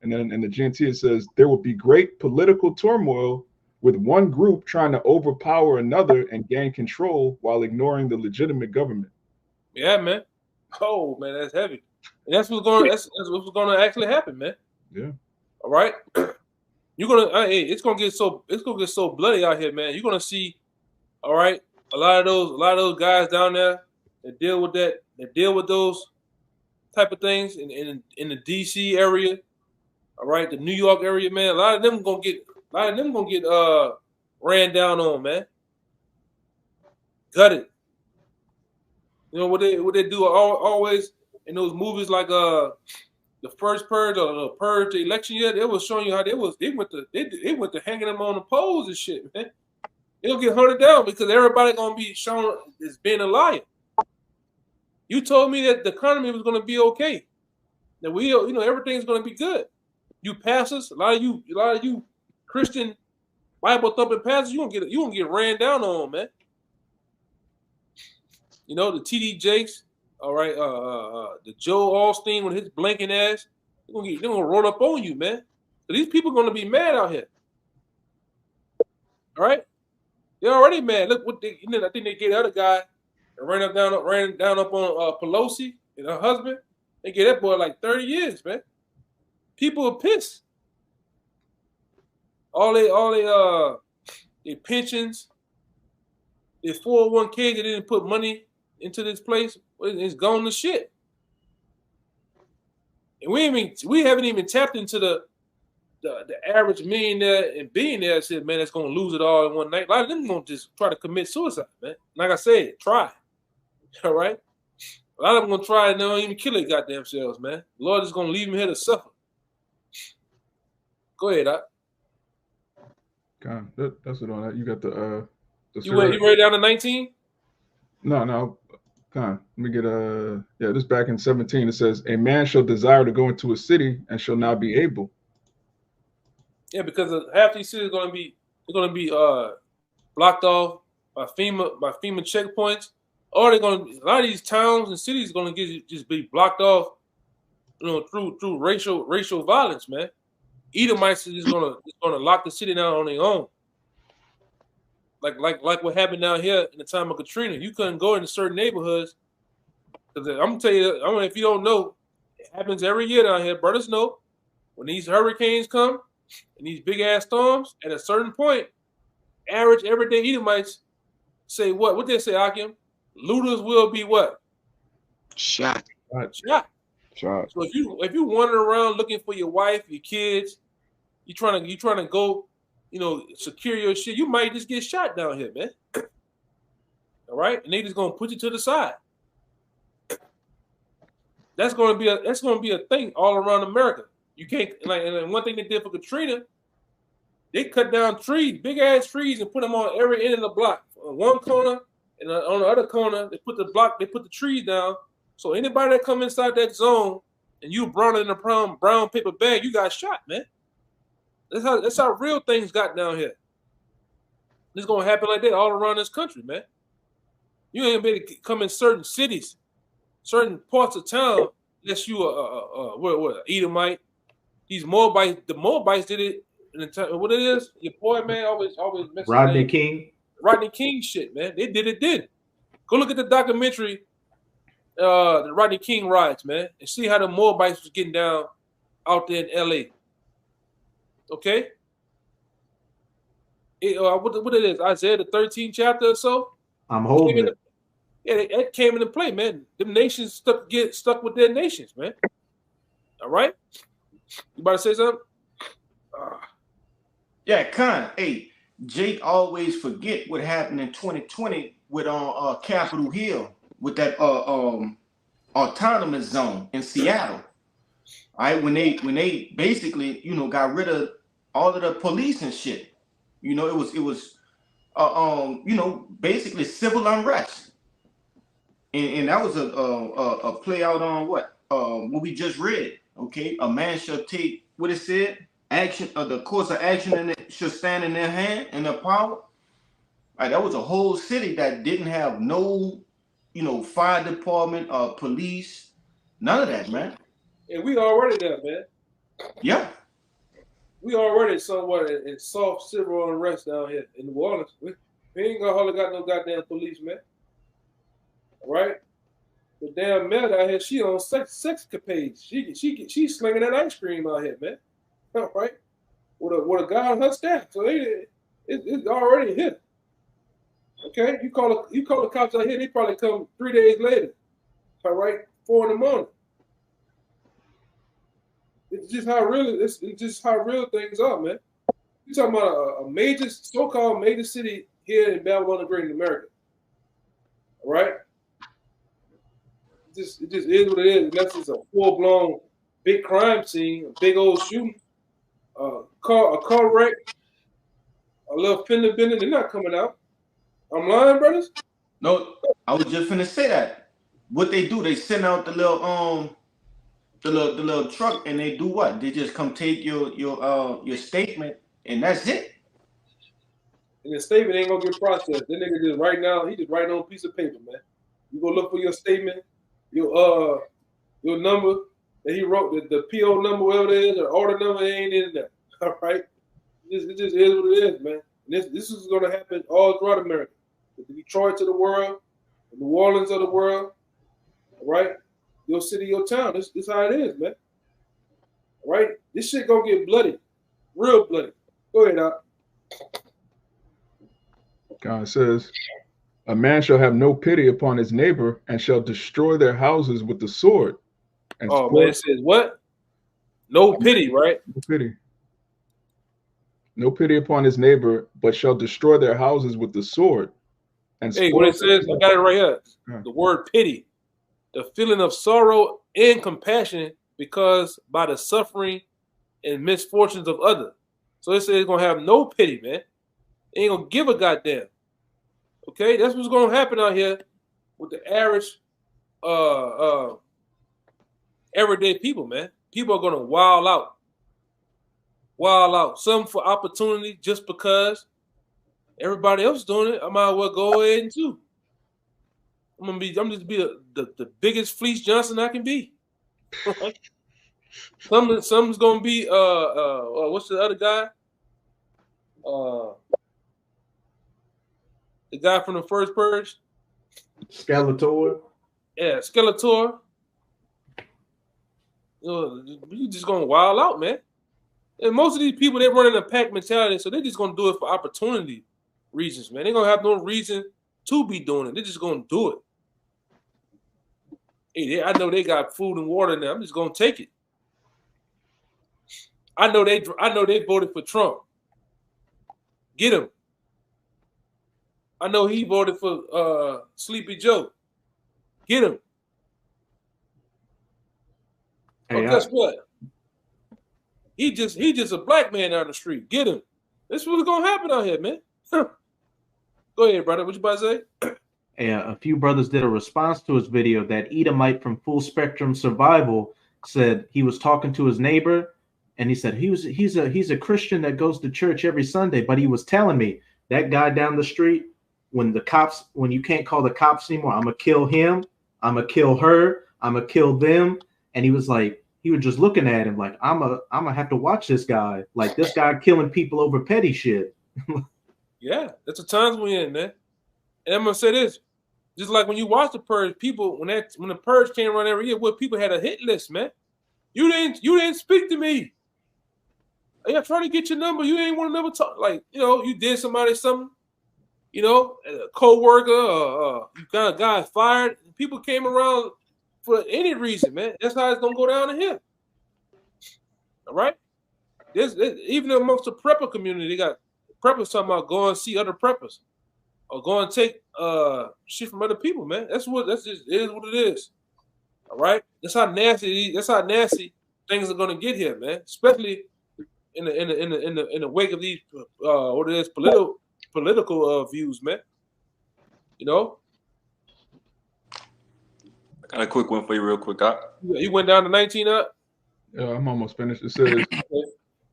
And then in the GNT, it says, there will be great political turmoil with one group trying to overpower another and gain control while ignoring the legitimate government. Yeah, man. Oh, man, that's heavy. And that's what's going to actually happen, man. Yeah. All right. You're gonna, it's gonna get so bloody out here, man. You're gonna see, all right, a lot of those guys down there that deal with those type of things in the DC area, all right, the New York area, man. A lot of them gonna get ran down on, man. Gutted. You know what they do always in those movies like the first purge or the purge, the election year, they was showing you how they went to hanging them on the poles and shit, man. They'll get hunted down because everybody gonna be shown as being a liar. You told me that the economy was gonna be okay, that everything's gonna be good. You pastors, a lot of you Christian Bible thumping pastors, you gonna get ran down on, man. You know, the TD Jakes. All right, the Joe Alstein with his blinking ass, they're gonna roll up on you, man. So these people are gonna be mad out here. All right, they're already mad. Look what I think they gave the other guy that ran down up on Pelosi and her husband. They gave that boy like 30 years, man. People are pissed. All their pensions, their 401k, they didn't put money into this place. It's gone to shit. And we haven't even tapped into the average millionaire and billionaire said, man, that's gonna lose it all in one night. A lot of them gonna just try to commit suicide, man. Like I said, try. All right? A lot of them gonna try and they don't even kill their goddamn selves, man. The Lord is gonna leave them here to suffer. Go ahead, Doc. God, that's it on that. You got the You ready down to 19? No. Let me get this back in 17. It says, a man shall desire to go into a city and shall not be able. Yeah, because half these cities are gonna be blocked off by FEMA checkpoints, or a lot of these towns and cities are gonna just be blocked off, through racial violence, man. Edomites is gonna lock the city down on their own. Like what happened down here in the time of Katrina. You couldn't go into certain neighborhoods. Because I'm gonna tell you, if you don't know, it happens every year down here. Brothers know when these hurricanes come and these big ass storms, at a certain point, average everyday Edomites say what? What they say, Akim? Looters will be what? Shot. So if you wandering around looking for your wife, your kids, you trying to go, secure your shit, you might just get shot down here, man. All right, and they just gonna put you to the side. That's gonna be a thing all around America. You can't and one thing they did for Katrina, they cut down trees, big ass trees, and put them on every end of the block. On one corner and on the other corner, they put the trees down. So anybody that come inside that zone and you brought it in a brown paper bag, you got shot, man. That's how real things got down here. It's gonna happen like that all around this country, man. You ain't able to come in certain cities, certain parts of town, unless you what Edomite. These Moabites, the Moabites did it in the time. What it is? Your boy, man, always mess Rodney King. Rodney King shit, man. They did it then. Go look at the documentary, the Rodney King riots, man, and see how the Moabites was getting down out there in LA. Okay? What it is? Isaiah the 13th chapter or so? I'm holding it. It came into play, man. Them nations get stuck with their nations, man. All right? You about to say something? Yeah, Con. Hey, Jake always forget what happened in 2020 with Capitol Hill with that autonomous zone in Seattle. All right, when they basically got rid of all of the police and shit. It was basically civil unrest. And that was a play out on what we just read. Okay, a man shall take what it said, action the course of action, and it shall stand in their hand and their power. Right, that was a whole city that didn't have no, fire department, police, none of that, man. And we already there, man. Yeah. We already somewhat in soft civil unrest down here in New Orleans. We ain't gonna hardly got no goddamn police, man. All right? The damn mayor out here, she on sex capades. She's slinging that ice cream out here, man. All right? With a guy on her staff. So it's already here. Okay? You call the cops out here, they probably come 3 days later. All right? 4 in the morning. It's just how real things are, man. You're talking about a so-called major city here in Babylon the Great in America. All right? It just is what it is. Unless it's a full-blown big crime scene, a big old shooting, a car wreck, a little fender bender, they're not coming out. I'm lying, brothers? No, I was just finna say that. What they do, they send out the little truck, and they do what? They just come take your statement, and that's it. And the statement ain't gonna get processed. That nigga just he just writing on a piece of paper, man. You go look for your statement, your number that he wrote, the PO number, whatever it is, or order number, ain't in there. All right, it just is what it is, man. And this is gonna happen all throughout America. The Detroits of the world, the New Orleans of the world, all right? Your city, your town. This how it is, man. All right? This shit gonna get bloody. Real bloody. Go ahead, Doc. God says, a man shall have no pity upon his neighbor and shall destroy their houses with the sword. And man, it says what? No pity, right? No pity. No pity upon his neighbor, but shall destroy their houses with the sword and Hey, what spoil it says, I got it right here. Yeah. The word pity, the feeling of sorrow and compassion because by the suffering and misfortunes of others. So it says it's gonna have no pity, man. It ain't gonna give a goddamn. Okay, that's what's gonna happen out here with the average everyday people, man. People are gonna wild out. Wild out. Some for opportunity just because everybody else doing it. I might as well go ahead and too. I'm just be the biggest Fleece Johnson I can be. Some's gonna be what's the other guy? The guy from the first Purge. Skeletor. Yeah, Skeletor. You just gonna wild out, man. And most of these people, they're running a pack mentality, so they're just gonna do it for opportunity reasons, man. They're gonna have no reason to be doing it. They're just gonna do it. Hey, I know they got food and water now. I'm just gonna take it. I know they voted for Trump. Get him. I know he voted for Sleepy Joe. Get him. Hey, Guess what? He just a black man down the street. Get him. This is what's gonna happen out here, man. Go ahead, brother. What you about to say? A few brothers did a response to his video that Edomite from Full Spectrum Survival said he was talking to his neighbor, and he said he's a Christian that goes to church every Sunday, but he was telling me that guy down the street, when you can't call the cops anymore, I'm gonna kill him, I'm gonna kill her, I'm gonna kill them, and he was just looking at him like I'm gonna have to watch this guy, like this guy killing people over petty shit. Yeah, that's the times we're in, man. And I'm gonna say this, just like when you watch the Purge, people when the Purge came around every year, people had a hit list, man. You didn't speak to me. I trying to get your number. You ain't want to never talk. Like, you did somebody something, a co-worker, you got a guy fired. People came around for any reason, man. That's how it's gonna go down to here. All right. There's even amongst the prepper community, they got preppers talking about go and see other preppers. Or go and take shit from other people, man. That's just it is what it is. All right. That's how nasty things are gonna get here, man. Especially in the wake of these political views, man. I got a quick one for you, real quick. You went down to 19 up. Yeah, I'm almost finished. It says,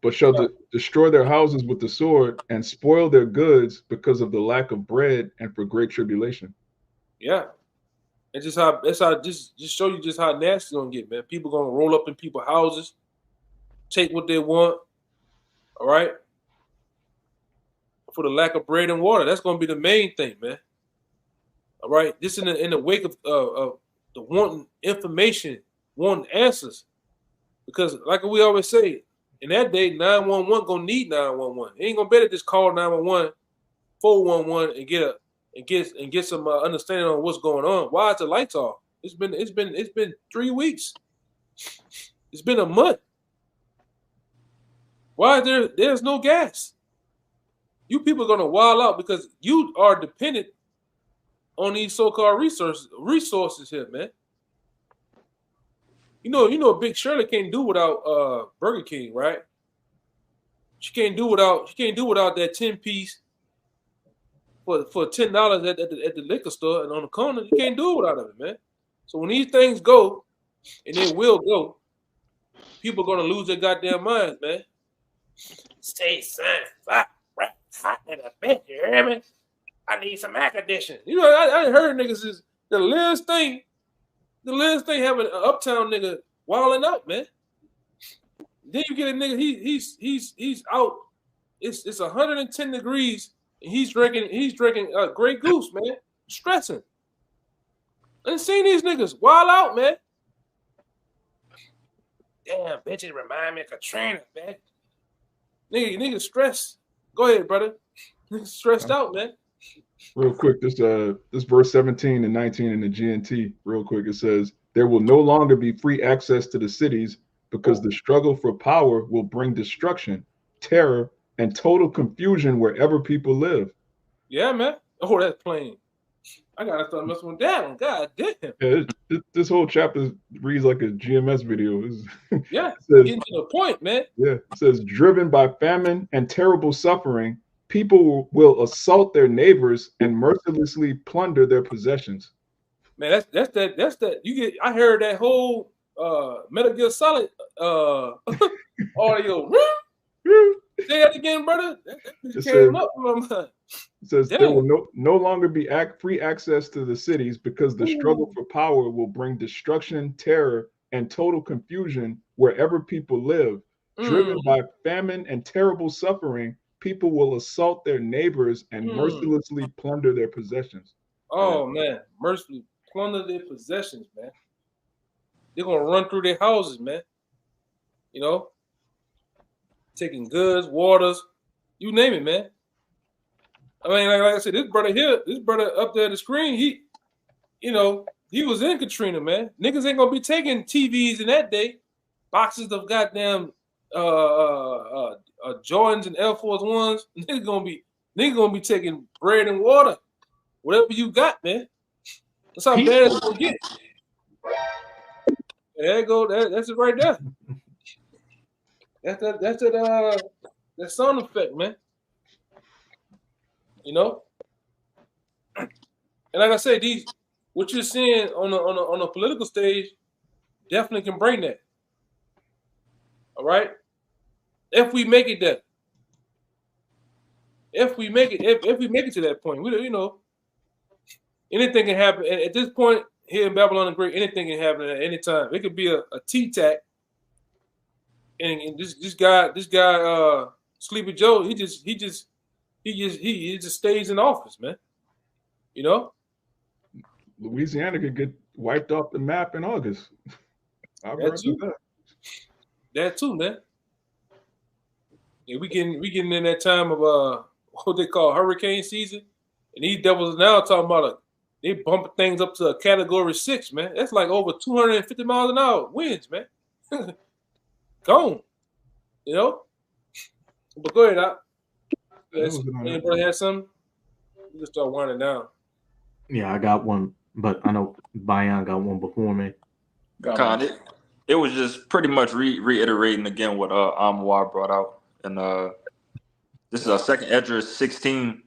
but shall destroy their houses with the sword and spoil their goods because of the lack of bread and for great tribulation. Yeah. It's just just show you just how nasty it's gonna get, man. People gonna roll up in people's houses, take what they want, all right? For the lack of bread and water. That's gonna be the main thing, man. All right. This in the wake of the wanting information, wanting answers. Because like we always say, in that day, 911 gonna need 911. It ain't gonna better just call 911, 411 and get some understanding on what's going on. Why is the lights off? It's been 3 weeks. It's been a month. Why there's no gas? You people are gonna wild out because you are dependent on these so-called resources here, man. Big Shirley can't do without Burger King, right? She can't do without that 10-piece for $10 at the liquor store and on the corner. You can't do it without it, man. So when these things go, and they will go, people are gonna lose their goddamn minds, man. Stay hot in a bitch, you hear me? I need some air conditioning. I heard niggas is the littlest thing having an uptown nigga wilding out, man. Then you get a nigga, he's out. It's 110 degrees and he's drinking Grey Goose, man. Stressing. I ain't seen these niggas wild out, man. Damn, bitch, it remind me of Katrina, man. Nigga stressed. Go ahead, brother. Nigga stressed out, man. Real quick, this verse 17 and 19 in the GNT, real quick, it says, there will no longer be free access to the cities because the struggle for power will bring destruction, terror, and total confusion wherever people live. Yeah, man. Oh, that's plain. I gotta start messing with that one. God damn. Yeah, this whole chapter reads like a GMS video. Yeah, says, getting to the point, man. Yeah, it says, driven by famine and terrible suffering, people will assault their neighbors and mercilessly plunder their possessions. Man, that's that. You get. I heard that whole Metal Gear Solid audio. Say that again, brother. That came up in my mind. It says Damn. there will no longer be free access to the cities because the struggle for power will bring destruction, terror, and total confusion wherever people live. Driven by famine and terrible suffering, people will assault their neighbors and mercilessly plunder their possessions. Oh man, mercilessly plunder their possessions, man. They're gonna run through their houses, man. You know, taking goods, waters, you name it, man. I mean, like I said, this brother up there at the screen, he was in Katrina, man. Niggas ain't gonna be taking TVs in that day, boxes of goddamn Jordans and Air Force Ones. Niggas gonna be taking bread and water, whatever you got, man. That's how bad it's gonna get. There you go. That's it right there. That's that sound effect, man. You know, and like I said, what you're seeing on a political stage definitely can bring that. All right, if we make it there, if we make it to that point, anything can happen. At this point here in Babylon the Great, anything can happen at any time. It could be a T-tac, and this guy, Sleepy Joe, he just stays in office, man. You know, Louisiana could get wiped off the map in August. That too, man. Yeah, we getting in that time of what they call hurricane season, and these devils now talking about they bumping things up to a category 6, man. That's like over 250 miles an hour winds, man. Gone, you know. But go ahead, anybody have something? You can start winding down. Yeah, I got one, but I know Bayan got one before me. It was just pretty much reiterating again what Amwar brought out, and this is our second Esdras 16,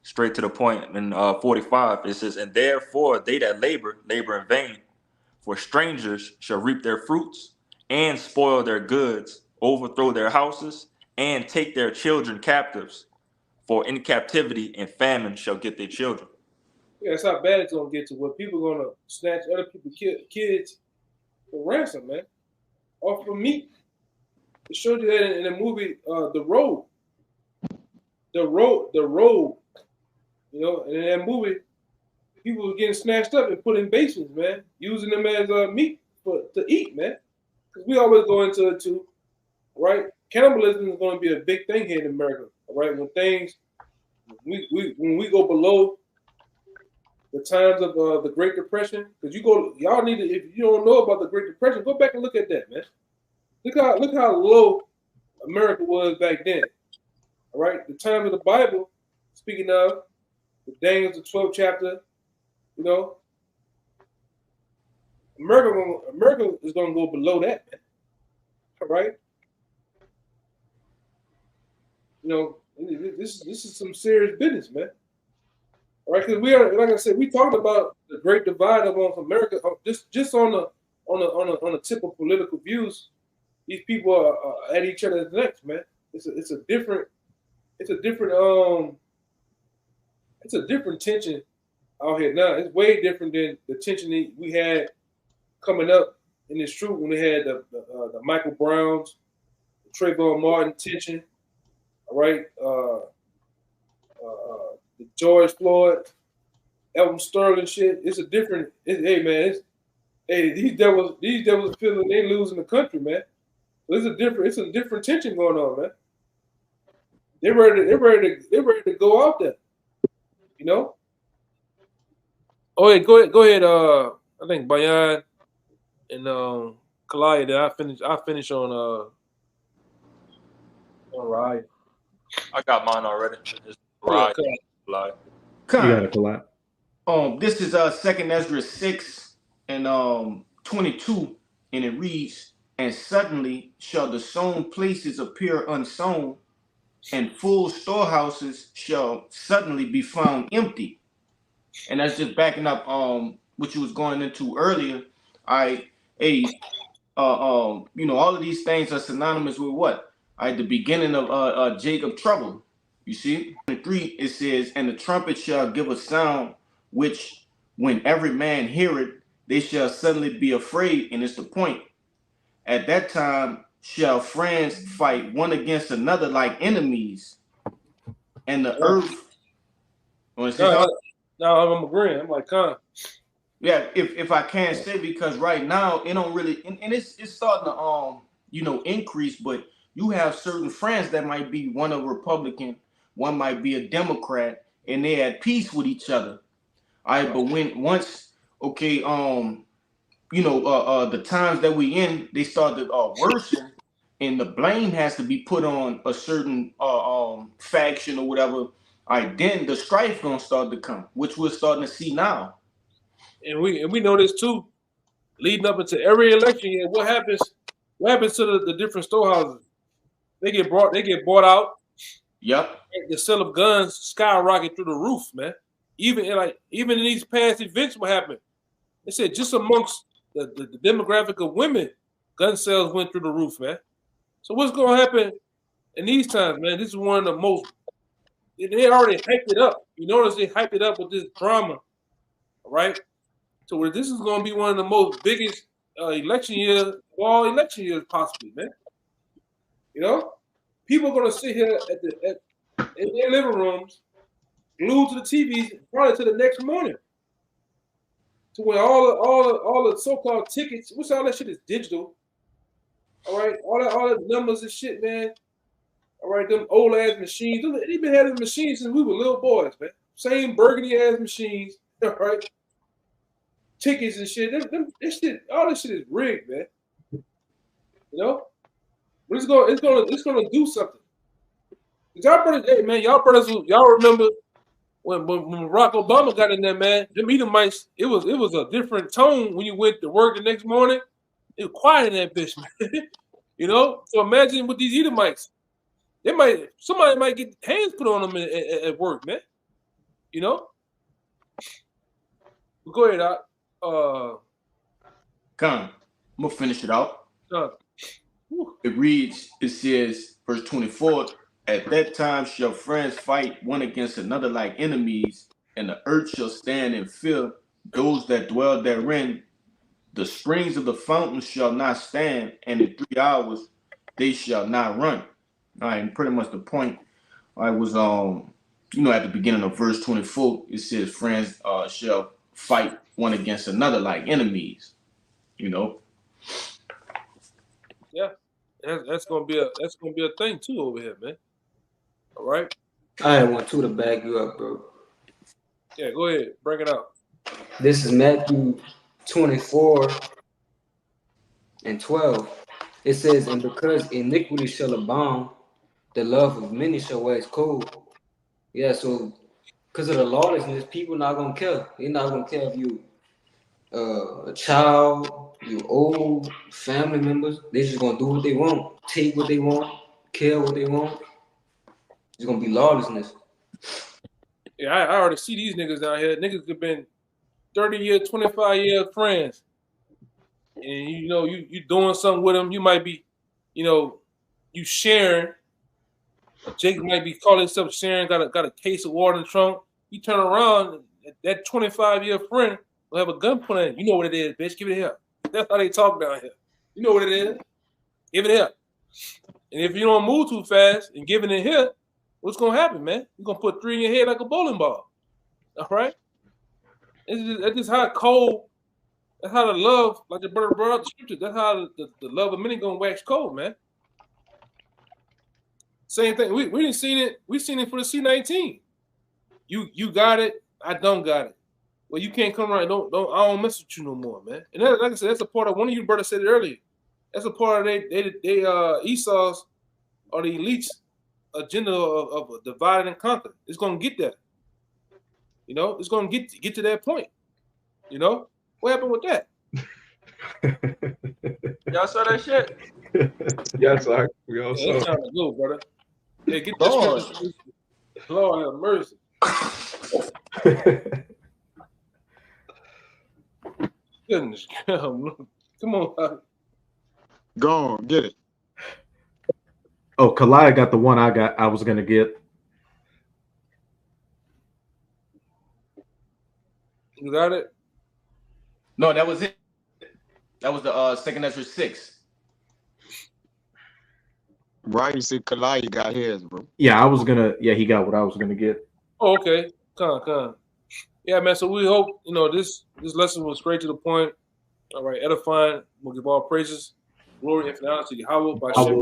straight to the point. In 45, it says, "And therefore they that labor in vain, for strangers shall reap their fruits, and spoil their goods, overthrow their houses, and take their children captives. For in captivity and famine shall get their children." Yeah, that's how bad it's gonna get to where people are gonna snatch other people's kids for ransom, man, off of meat. It showed you that in the movie, The Road. The Road. You know, and in that movie, people were getting snatched up and put in basements, man, using them as meat to eat, man. Because we always go into it too, right? Cannibalism is going to be a big thing here in America, all right? When we go below the times of the Great Depression, because y'all need to, if you don't know about the Great Depression, go back and look at that, man. Look how low America was back then. All right, the time of the Bible, speaking of the Daniel, the 12th chapter, you know, America is gonna go below that, man. All right, you know, this is some serious business, man. All right, because we are, like I said, we talked about the great divide among America. Just on the tip of political views, these people are at each other's necks, man. It's a different tension out here now. It's way different than the tension that we had coming up in this troop when we had the Michael Browns, the Trayvon Martin tension. All right, the George Floyd, Elton Sterling shit. It's a different. Hey man, these devils feeling they losing the country, man. So it's a different tension going on, man. They're ready to go out there, you know. Oh yeah, go ahead. I think Bayan and Kalaya. That I finish on Ryan. I got mine already. It's You got a collab. This is Second Ezra 6 and 22, and it reads, "And suddenly shall the sown places appear unsown, and full storehouses shall suddenly be found empty." And that's just backing up what you was going into earlier. All of these things are synonymous with what? The beginning of Jacob trouble. You see, in 3 it says, "And the trumpet shall give a sound, which when every man hear it, they shall suddenly be afraid." And it's the point. "At that time shall friends fight one against another like enemies, and the earth." Want to say something? No, I'm agreeing. I'm like, Yeah, if I can say, because right now it don't really, and it's starting to increase, but you have certain friends that might be one a Republican, one might be a Democrat, and they're at peace with each other. All right, but the times that we in, they start to worsen, and the blame has to be put on a certain faction or whatever. All right, then the strife gonna start to come, which we're starting to see now. and we know this too. Leading up into every election year, what happens? What happens to the different storehouses? They get bought out. Yep. The sale of guns skyrocket through the roof, man. Even in these past events, what happened? They said just amongst the demographic of women, gun sales went through the roof, man. So what's going to happen in these times, man? This is one of the most. They already hyped it up. You notice they hyped it up with this drama, right? So this is going to be one of the most biggest election years, all election years possibly, man. You know, people are going to sit here in their living rooms, glued to the TVs, probably to the next morning. To where all the so-called tickets, which all that shit is digital. All right, all the numbers and shit, man. All right, them old ass machines. They've been having machines since we were little boys, man. Same burgundy ass machines. All right, tickets and shit. This shit, all this shit is rigged, man. You know, but it's gonna do something. Y'all brothers, hey man, y'all remember when Barack Obama got in there, man? Them Edomites, it was a different tone when you went to work the next morning. It was quiet in that bitch, man. You know, so imagine with these Edomites. Somebody might get hands put on them at work, man. You know. But go ahead, Doc. I'm gonna finish it out. It says, verse 24, "At that time shall friends fight one against another like enemies, and the earth shall stand in fear, those that dwell therein. The springs of the fountains shall not stand, and in 3 hours they shall not run." All right, and pretty much the point I was at the beginning of verse 24, it says friends shall fight one against another like enemies. You know. Yeah, that's gonna be a thing too over here, man. All right. I had one too to back you up, bro. Yeah, go ahead, bring it out. This is Matthew 24 and 12. It says, "And because iniquity shall abound, the love of many shall wax cold." Yeah, so because of the lawlessness, people not gonna care. They're not gonna care if you a child, you old, family members. They just gonna do what they want, take what they want, kill what they want. It's gonna be lawlessness. Yeah, I already see these niggas down here. Niggas have been 30 years, 25 years friends. And you doing something with them. You might be, you sharing. Jake might be calling himself sharing, got a case of water in the trunk. You turn around, that 25-year friend will have a gun pointed at you. You know what it is, bitch. Give it here. That's how they talk down here. You know what it is. Give it here. And if you don't move too fast and give it in here, what's going to happen, man? You're going to put 3 in your head like a bowling ball. All right? That's just how cold, that's how the love, like the brother brought out the scripture, that's how the love of many going to wax cold, man. Same thing. We didn't seen it. We seen it for the C-19. You got it. I don't got it. Well, you can't come around. I don't mess with you no more, man. And that, like I said, that's a part of, one of you brothers said it earlier. That's a part of they Esau's or the elites agenda of divide and conquer. It's gonna get there. You know, it's going to get to that point. You know, what happened with that? Y'all saw that shit? Yes, we all Yeah, it's saw. time to go, brother. Yeah, get that scripture. Lord have mercy. Goodness, come on. Go on, get it. Oh, Kalaya got the one I was gonna get. You got it? No, that was it. That was the second Ezra 6. Right, you see Kalai got his, bro. Yeah, I was gonna. Yeah, he got what I was gonna get. Oh, okay. Come. Yeah, man. So we hope this lesson was straight to the point. All right, edifying. We'll give all praises, glory, and honor to Yahweh by Shem.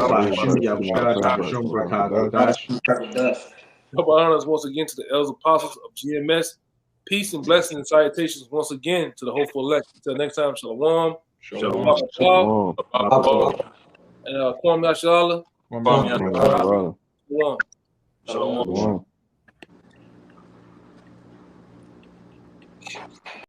Double honors once again to the elders apostles of GMS. Peace and blessings and salutations once again to the hopeful elect. Until next time, shalom. Shalom. And Kwam Yashala. Shalom. Shalom.